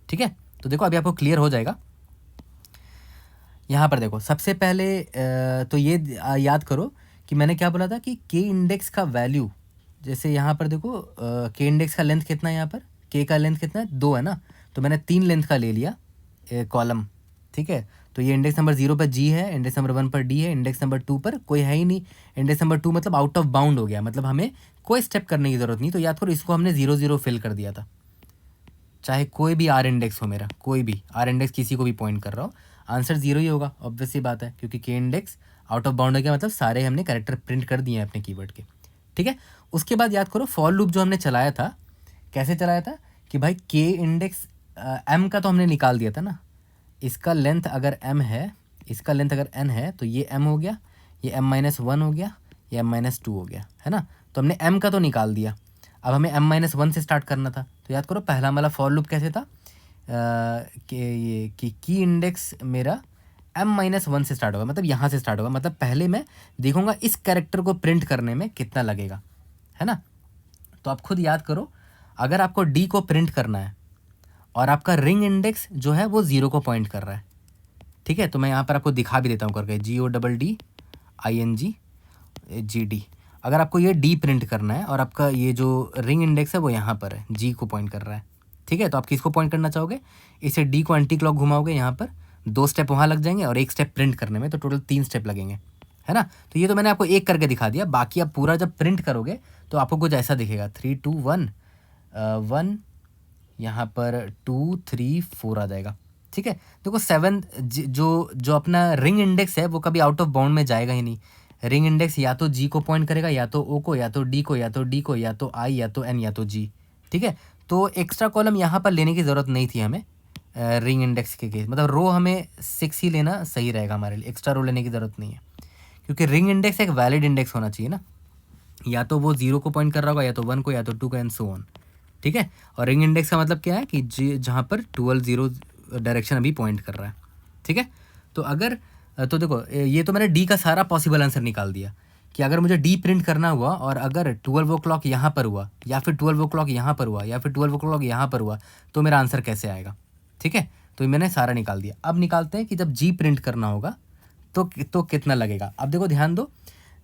[SPEAKER 2] ठीक है। तो देखो अभी आपको क्लियर हो जाएगा। यहाँ पर देखो सबसे पहले तो ये याद करो कि मैंने क्या बोला था कि के इंडेक्स का वैल्यू, जैसे यहाँ पर देखो के इंडेक्स का लेंथ कितना है, यहाँ पर के का लेंथ कितना है, 2 है ना, तो मैंने 3 लेंथ का ले लिया कॉलम, ठीक है। तो ये इंडेक्स नंबर 0 पर जी है, इंडेक्स नंबर 1 पर डी है, इंडेक्स नंबर 2 पर कोई है ही नहीं, इंडेक्स नंबर 2 मतलब आउट ऑफ बाउंड हो गया, मतलब हमें कोई स्टेप करने की ज़रूरत नहीं। तो याद करो इसको हमने 0 0 फिल कर दिया था, चाहे कोई भी आर इंडेक्स हो मेरा, कोई भी आर इंडेक्स किसी को भी पॉइंट कर रहा हो, आंसर 0 ही होगा, ऑब्वियस सी बात है, क्योंकि के इंडेक्स आउट ऑफ बाउंड हो गया, मतलब सारे हमने कैरेक्टर प्रिंट कर दिए हैं अपने कीवर्ड के, ठीक है। उसके बाद याद करो फॉर लूप जो हमने चलाया था, कैसे चलाया था कि भाई के इंडेक्स एम का तो हमने निकाल दिया था ना, इसका लेंथ अगर एम है, इसका लेंथ अगर एन है, तो ये एम हो गया, ये m-1 हो गया, ये m-2 हो गया, है ना। तो हमने m का तो निकाल दिया, अब हमें m-1 से स्टार्ट करना था। तो याद करो पहला वाला फॉर लूप कैसे था कि ये कि की इंडेक्स मेरा m-1 से स्टार्ट होगा, मतलब यहाँ से स्टार्ट होगा, मतलब पहले मैं देखूंगा इस कैरेक्टर को प्रिंट करने में कितना लगेगा, है ना। तो आप खुद याद करो, अगर आपको d को प्रिंट करना है और आपका रिंग इंडेक्स जो है वो 0 को पॉइंट कर रहा है, ठीक है, तो मैं यहाँ पर आपको दिखा भी देता हूँ करके, GODDING अगर आपको ये डी प्रिंट करना है और आपका ये जो रिंग इंडेक्स है वो यहाँ पर है, जी को पॉइंट कर रहा है, ठीक है। तो आप किसको पॉइंट करना चाहोगे, इसे डी को एंटी क्लॉक घुमाओगे, यहाँ पर 2 स्टेप वहाँ लग जाएंगे और 1 स्टेप प्रिंट करने में, तो टोटल 3 स्टेप लगेंगे, है ना। तो ये तो मैंने आपको एक करके दिखा दिया, बाकी आप पूरा जब प्रिंट करोगे तो आपको कुछ ऐसा दिखेगा, 3 2 1 1, यहाँ पर 2 3 4 आ जाएगा, ठीक है। देखो 7 जो अपना रिंग इंडेक्स है वो कभी आउट ऑफ बाउंड में जाएगा ही नहीं, रिंग इंडेक्स या तो जी को पॉइंट करेगा, या तो ओ को, या तो डी को, या तो डी को, या तो आई, या तो एन, या तो जी, ठीक है। तो एक्स्ट्रा कॉलम यहाँ पर लेने की ज़रूरत नहीं थी हमें रिंग इंडेक्स के केस, मतलब रो हमें 6 ही लेना सही रहेगा हमारे लिए, एक्स्ट्रा रो लेने की ज़रूरत नहीं है, क्योंकि रिंग इंडेक्स एक वैलिड इंडेक्स होना चाहिए ना, या तो वो 0 को पॉइंट कर रहा होगा, या तो 1 को, या तो 2 को, एंड सो ऑन, ठीक है। और रिंग इंडेक्स का मतलब क्या है कि जहाँ पर 12 0 डायरेक्शन अभी पॉइंट कर रहा है, ठीक है। तो अगर तो देखो ये तो मैंने डी का सारा पॉसिबल आंसर निकाल दिया कि अगर मुझे डी प्रिंट करना हुआ और अगर 12 o'clock यहाँ पर हुआ, या फिर 12 o'clock यहाँ पर हुआ, या फिर 12 o'clock यहाँ पर हुआ, तो मेरा आंसर कैसे आएगा, ठीक है। तो मैंने सारा निकाल दिया। अब निकालते हैं कि जब जी प्रिंट करना होगा तो कितना लगेगा। अब देखो ध्यान दो,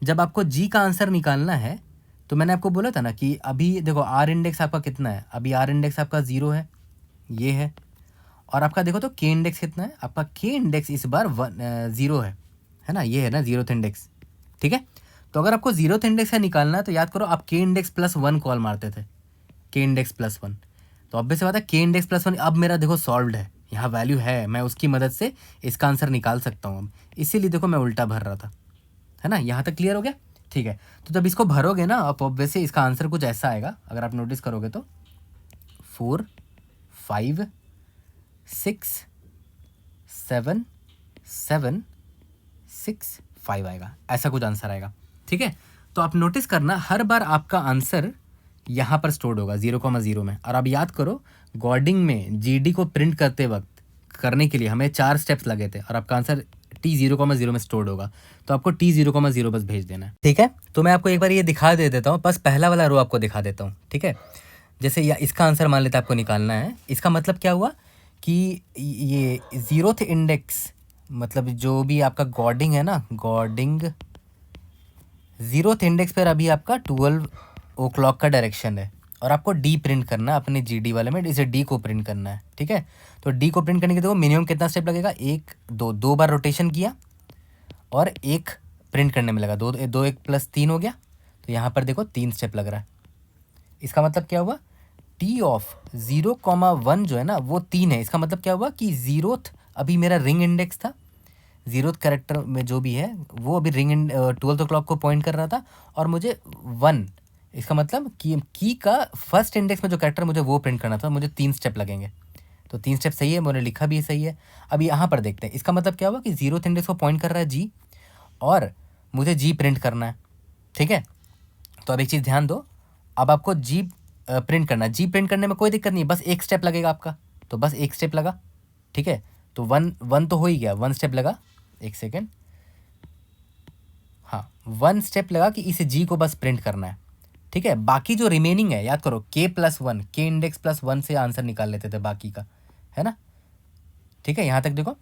[SPEAKER 2] जब आपको जी का आंसर निकालना है तो मैंने आपको बोला था ना कि अभी देखो आर इंडेक्स आपका कितना है, अभी आर इंडेक्स आपका 0 है, ये है, और आपका देखो तो के इंडेक्स कितना है, आपका के इंडेक्स इस बार 0 है ना, ये है ना 0th इंडेक्स, ठीक है। तो अगर आपको 0th इंडेक्स से निकालना है तो याद करो आप के इंडेक्स +1 कॉल मारते थे, के इंडेक्स +1, तो ऑब्वियस बात है के इंडेक्स +1 अब मेरा देखो सॉल्व्ड है, यहाँ वैल्यू है, मैं उसकी मदद से इसका आंसर निकाल सकता हूँ। अब इसीलिए देखो मैं उल्टा भर रहा था, है ना। यहाँ तक क्लियर हो गया, ठीक है। तो जब इसको भरोगे ना आप ऑब्वियसली इसका आंसर कुछ ऐसा आएगा, अगर आप नोटिस करोगे तो 4 5 6 7 7 6 5 आएगा, ऐसा कुछ आंसर आएगा, ठीक है। तो आप नोटिस करना हर बार आपका आंसर यहाँ पर स्टोर्ड होगा 0,0 में। और आप याद करो गॉडिंग में जीडी को प्रिंट करते वक्त करने के लिए हमें 4 स्टेप्स लगे थे और आपका आंसर T0,0 में स्टोर्ड होगा, तो आपको T0,0 बस भेज देना है, ठीक है। तो मैं आपको एक बार ये दिखा दे देता हूँ, बस पहला वाला रो आपको दिखा देता हूँ, ठीक है। जैसे या इसका आंसर मान लेते आपको निकालना है, इसका मतलब क्या हुआ कि ये 0th इंडेक्स मतलब जो भी आपका गॉडिंग है ना, गॉडिंग 0th इंडेक्स पर अभी आपका 12 o'clock का डायरेक्शन है और आपको डी प्रिंट करना है अपने जी डी वाले में, इसे डी को प्रिंट करना है, ठीक है। तो डी को प्रिंट करने के देखो मिनिमम कितना स्टेप लगेगा, 1 2 2 बार रोटेशन किया और 1 प्रिंट करने में लगा, 2 2 1 + 3 हो गया, तो यहाँ पर देखो 3 स्टेप लग रहा है। इसका मतलब क्या हुआ, T ऑफ 0,1 जो है ना वो 3 है, इसका मतलब क्या हुआ कि 0th अभी मेरा रिंग इंडेक्स था, 0th कैरेक्टर में जो भी है वो अभी रिंग 12 o'clock को पॉइंट कर रहा था और मुझे 1, इसका मतलब कि की का फर्स्ट इंडेक्स में जो कैरेक्टर मुझे वो प्रिंट करना था, मुझे 3 स्टेप लगेंगे, तो 3 स्टेप सही है, मैंने लिखा भी सही है। अब यहाँ पर देखते हैं इसका मतलब क्या हुआ कि 0th इंडेक्स को पॉइंट कर रहा है जी और मुझे जी प्रिंट करना है, ठीक है। तो अब एक चीज़ ध्यान दो, अब आपको जी प्रिंट करना है, जी प्रिंट करने में कोई दिक्कत नहीं, बस 1 स्टेप लगेगा आपका, तो बस 1 स्टेप लगा, ठीक है। तो 1 तो हो ही गया, 1 स्टेप लगा, 1 सेकेंड, हाँ 1 स्टेप लगा कि इसे जी को बस प्रिंट करना है, ठीक है। बाकी जो रिमेनिंग है याद करो K+1, के इंडेक्स +1 से आंसर निकाल लेते थे बाकी का, है ना, ठीक है। यहाँ तक देखो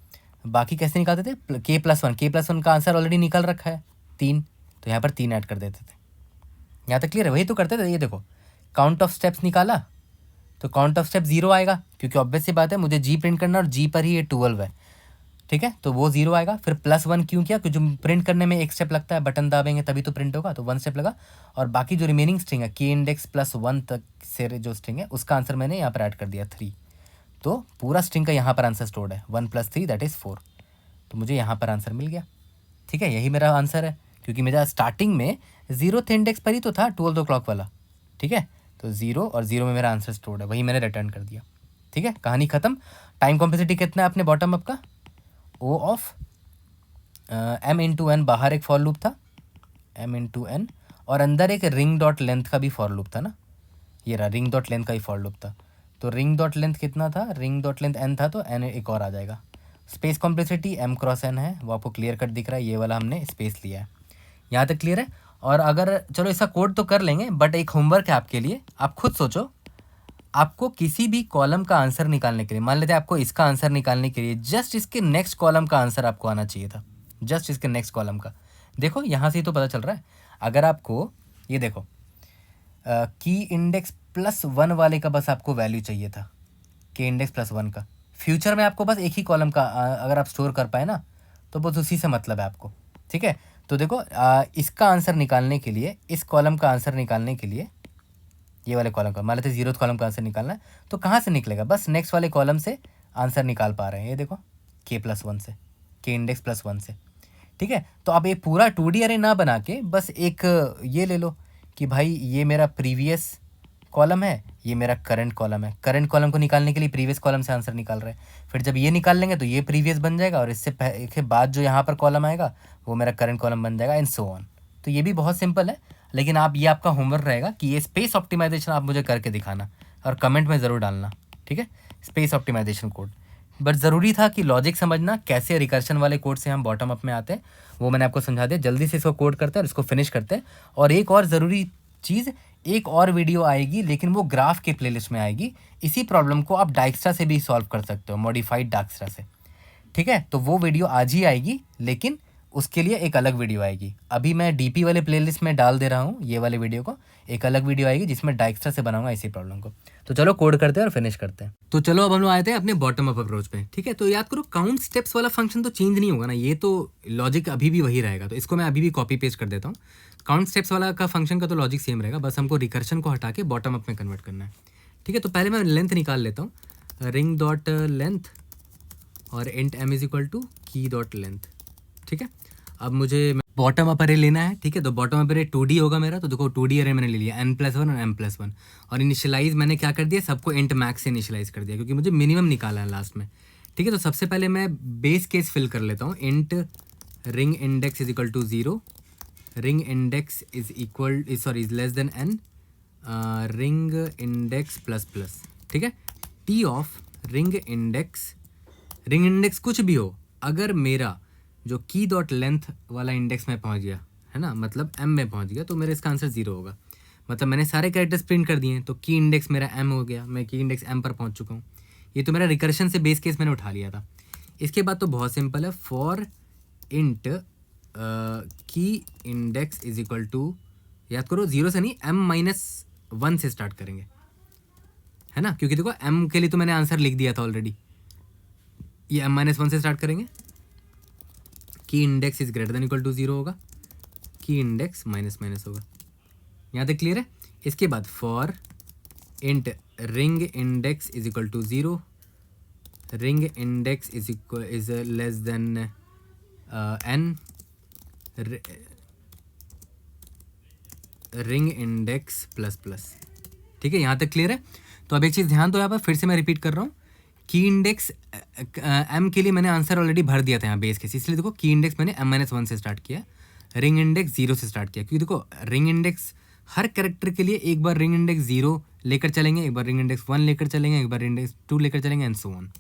[SPEAKER 2] बाकी कैसे निकालते थे, k+1 का आंसर ऑलरेडी निकल रखा है 3, तो यहाँ पर 3 ऐड कर देते थे। यहाँ तक क्लियर है, वही तो करते थे। ये देखो काउंट ऑफ स्टेप्स निकाला तो काउंट ऑफ स्टेप 0 आएगा, क्योंकि ऑब्वियस सी बात है मुझे जी प्रिंट करना और जी पर ही ये 12 है, ठीक है, तो वो 0 आएगा। फिर +1 क्यों किया, क्योंकि जो प्रिंट करने में एक स्टेप लगता है, बटन दाबेंगे तभी तो प्रिंट होगा, तो 1 स्टेप लगा। और बाकी जो रिमेनिंग स्ट्रिंग है की इंडेक्स +1 तक से जो स्ट्रिंग है उसका आंसर मैंने यहाँ पर ऐड कर दिया 3, तो पूरा स्ट्रिंग का यहाँ पर आंसर स्टोर्ड है 1 + 3 दैट इज़ 4, तो मुझे यहाँ पर आंसर मिल गया। ठीक है, यही मेरा आंसर है, क्योंकि मेरा स्टार्टिंग में 0th इंडेक्स पर ही तो था 12 o'clock वाला। ठीक है, तो 0 और 0 में मेरा आंसर स्टोर्ड है, वही मैंने रिटर्न कर दिया। ठीक है, कहानी खत्म। टाइम कॉम्प्लेक्सिटी कितना है अपने बॉटम अप का, O ऑफ m × n, बाहर एक फॉर लूप था m × n, और अंदर एक रिंग डॉट लेंथ का भी फॉर लूप था ना, ये रहा रिंग डॉट लेंथ का ही फॉर लूप था। तो रिंग डॉट लेंथ कितना था, रिंग डॉट लेंथ n था, तो n एक और आ जाएगा। स्पेस कॉम्प्लेक्सिटी m × n है, वो आपको क्लियर कट दिख रहा है, ये वाला हमने स्पेस लिया है। यहाँ तक क्लियर है। और अगर चलो इसका कोड तो कर लेंगे, बट एक होमवर्क है आपके लिए, आप खुद सोचो, आपको किसी भी कॉलम का आंसर निकालने के लिए, मान लेते हैं आपको इसका आंसर निकालने के लिए जस्ट इसके नेक्स्ट कॉलम का आंसर आपको आना चाहिए था, जस्ट इसके नेक्स्ट कॉलम का। देखो यहाँ से ही तो पता चल रहा है, अगर आपको ये देखो की इंडेक्स +1 वाले का बस आपको वैल्यू चाहिए था, के इंडेक्स +1 का। फ्यूचर में आपको बस एक ही कॉलम का अगर आप स्टोर कर पाए ना, तो बस उसी से मतलब है आपको। ठीक है, तो देखो इसका आंसर निकालने के लिए, इस कॉलम का आंसर निकालने के लिए, ये वाले कॉलम का, मान लेते 0th कॉलम का आंसर निकालना है, तो कहाँ से निकलेगा, बस नेक्स्ट वाले कॉलम से आंसर निकाल पा रहे हैं। ये देखो k+1 से, के इंडेक्स +1 से। ठीक है, तो अब ये पूरा 2D अरे ना बना के बस एक ये ले लो कि भाई ये मेरा प्रीवियस कॉलम है, ये मेरा करंट कॉलम है। करंट कॉलम को निकालने के लिए प्रीवियस कॉलम से आंसर निकाल रहे हैं, फिर जब ये निकाल लेंगे तो ये प्रीवियस बन जाएगा, और इससे के बाद जो यहाँ पर कॉलम आएगा वो मेरा करंट कॉलम बन जाएगा, एंड सो ऑन। तो ये भी बहुत सिंपल है, लेकिन आप ये आपका होमवर्क रहेगा कि ये स्पेस ऑप्टिमाइजेशन आप मुझे करके दिखाना और कमेंट में ज़रूर डालना। ठीक है, स्पेस ऑप्टिमाइजेशन कोड। बट ज़रूरी था कि लॉजिक समझना, कैसे रिकर्शन वाले कोड से हम बॉटम अप में आते हैं, वो मैंने आपको समझा दिया। जल्दी से इसको कोड करते हैं और इसको फिनिश करते हैं। और एक और ज़रूरी चीज़, एक और वीडियो आएगी, लेकिन वो ग्राफ के प्लेलिस्ट में आएगी। इसी प्रॉब्लम को आप डाइक्स्ट्रा से भी सॉल्व कर सकते हो, मॉडिफाइड डाइक्स्ट्रा से। ठीक है, तो वो वीडियो आज ही आएगी, लेकिन उसके लिए एक अलग वीडियो आएगी। अभी मैं डीपी वाले प्लेलिस्ट में डाल दे रहा हूँ ये वाले वीडियो को, एक अलग वीडियो आएगी जिसमें डाइक्स्ट्रा से बनाऊंगा इसी प्रॉब्लम को। तो चलो कोड करते हैं और फिनिश करते हैं। तो चलो अब हम लोग आए थे अपने बॉटम अप अप्रोच पे। ठीक है, तो याद करो काउंट स्टेप्स वाला फंक्शन तो चेंज नहीं होगा ना, ये तो लॉजिक अभी भी वही रहेगा। तो इसको मैं अभी भी कॉपी पेस्ट कर देता हूँ। काउंट स्टेप्स वाला का फंक्शन का तो लॉजिक सेम रहेगा, बस हमको रिकर्शन को हटा के बॉटम अप में कन्वर्ट करना है। ठीक है, तो पहले मैं लेंथ निकाल लेता हूँ, रिंग डॉट लेंथ और इंट m = की डॉट लेंथ। ठीक है, अब मुझे बॉटम अप अरे लेना है। ठीक है, तो बॉटम अप अरे 2D होगा मेरा, तो देखो 2D अरे मैंने ले लिया n+1 और m+1, और इनिशियलाइज मैंने क्या कर दिया, सबको इंट मैक्स से इनिशियलाइज कर दिया, क्योंकि मुझे मिनिमम निकाला है लास्ट में। ठीक है, तो सबसे पहले मैं बेस केस फिल कर लेता हूँ, int ring index = 0, ring index is less than n, ring index ++। ठीक है, टी ऑफ रिंग इंडेक्स कुछ भी हो, अगर मेरा जो की डॉट लेंथ वाला इंडेक्स में पहुंच गया है ना, मतलब m में पहुंच गया, तो मेरा इसका आंसर 0 होगा। मतलब मैंने सारे कैरेक्टर्स प्रिंट कर दिए हैं, तो की इंडेक्स मेरा m हो गया, मैं की इंडेक्स m पर पहुंच चुका हूँ। ये तो मेरा रिकर्शन से बेस केस मैंने उठा लिया था। इसके बाद तो बहुत सिंपल है, फॉर इंट की इंडेक्स = याद करो 0 से नहीं, m-1 से स्टार्ट करेंगे, है ना, क्योंकि देखो m के लिए तो मैंने आंसर लिख दिया था ऑलरेडी। ये m-1 से स्टार्ट करेंगे, की इंडेक्स > 0 होगा, की इंडेक्स -- होगा। यहाँ तक क्लियर है। इसके बाद for int ring index = 0, ring index is less than n, ring index ++। ठीक है, यहाँ तक क्लियर है। तो अब एक चीज़ ध्यान दो, यहाँ पर फिर से मैं रिपीट कर रहा हूँ, की इंडेक्स m के लिए मैंने आंसर ऑलरेडी भर दिया था यहाँ बेस केस, इसलिए देखो की इंडेक्स मैंने m-1 से स्टार्ट किया, रिंग इंडेक्स 0 से स्टार्ट किया, क्योंकि देखो रिंग इंडेक्स हर कैरेक्टर के लिए एक बार रिंग इंडेक्स 0 लेकर चलेंगे, एक बार रिंग इंडेक्स 1 लेकर चलेंगे, एक बार रिंग इंडेक्स 2 लेकर चलेंगे, एंड सो ऑन।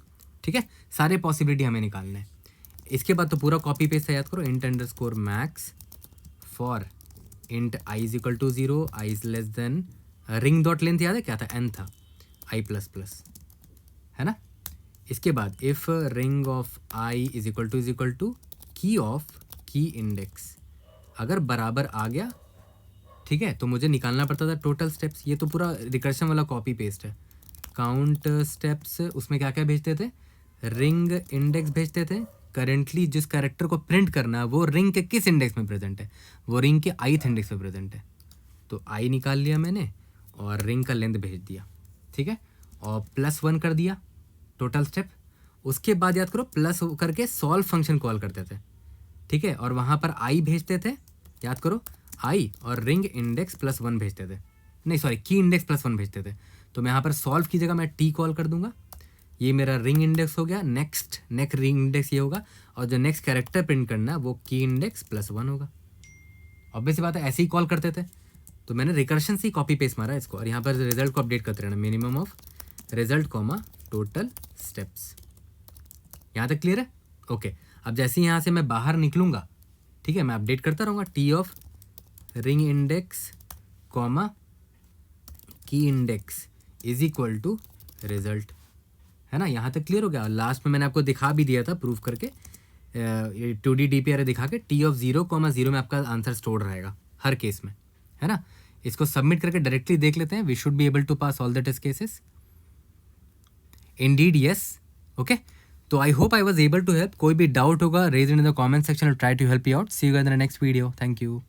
[SPEAKER 2] ठीक है, सारे पॉसिबिलिटी हमें निकालना है। इसके बाद तो पूरा कॉपी पेस्ट है, याद करो, int underscore max for int i = 0, i is less than, ring dot length याद है क्या था, n था, i++, है ना। इसके बाद if ring of I is equal to key of key index अगर बराबर आ गया, ठीक है, तो मुझे निकालना पड़ता था टोटल स्टेप्स। ये तो पूरा रिकर्शन वाला कॉपी पेस्ट है। काउंट स्टेप्स, उसमें क्या क्या भेजते थे, रिंग इंडेक्स भेजते थे। करेंटली जिस कैरेक्टर को प्रिंट करना है वो रिंग के किस इंडेक्स में प्रेजेंट है, वो रिंग के ith इंडेक्स में प्रेजेंट है। तो आई निकाल लिया मैंने और रिंग का लेंथ भेज दिया, ठीक है, और +1 कर दिया टोटल स्टेप। उसके बाद याद करो प्लस करके सॉल्व फंक्शन कॉल करते थे, ठीक है, और वहाँ पर आई भेजते थे, याद करो आई, और रिंग इंडेक्स +1 भेजते थे, नहीं सॉरी की इंडेक्स +1 भेजते थे। तो मैं यहाँ पर सॉल्व की जगह मैं टी कॉल कर दूंगा, ये मेरा रिंग इंडेक्स हो गया। नेक्स्ट रिंग इंडेक्स ये होगा, और जो नेक्स्ट कैरेक्टर प्रिंट करना है वो की इंडेक्स +1 होगा। ऑब्वियस बात है, ऐसे ही कॉल करते थे। तो मैंने रिकर्शन से ही कॉपी पेस्ट मारा इसको, और यहाँ पर रिजल्ट को अपडेट करते रहना, minimum of result comma total steps. यहाँ तक क्लियर है? ओके। अब जैसे ही यहाँ से मैं बाहर निकलूँगा, ठीक है, मैं अपडेट करता रहूँगा T of ring index comma key index is equal to result, है ना। यहाँ तक क्लियर हो गया। लास्ट में मैंने आपको दिखा भी दिया था प्रूफ करके, 2D DP array दिखा के टी ऑफ 0,0 में आपका आंसर स्टोर रहेगा हर केस में, है ना। इसको सबमिट करके डायरेक्टली देख लेते हैं। We should be able to pass all the test cases. Indeed yes. Okay, तो I hope I was able to help. कोई भी डाउट होगा raise in the comment section, try to help you out. See you in the next video. Thank you.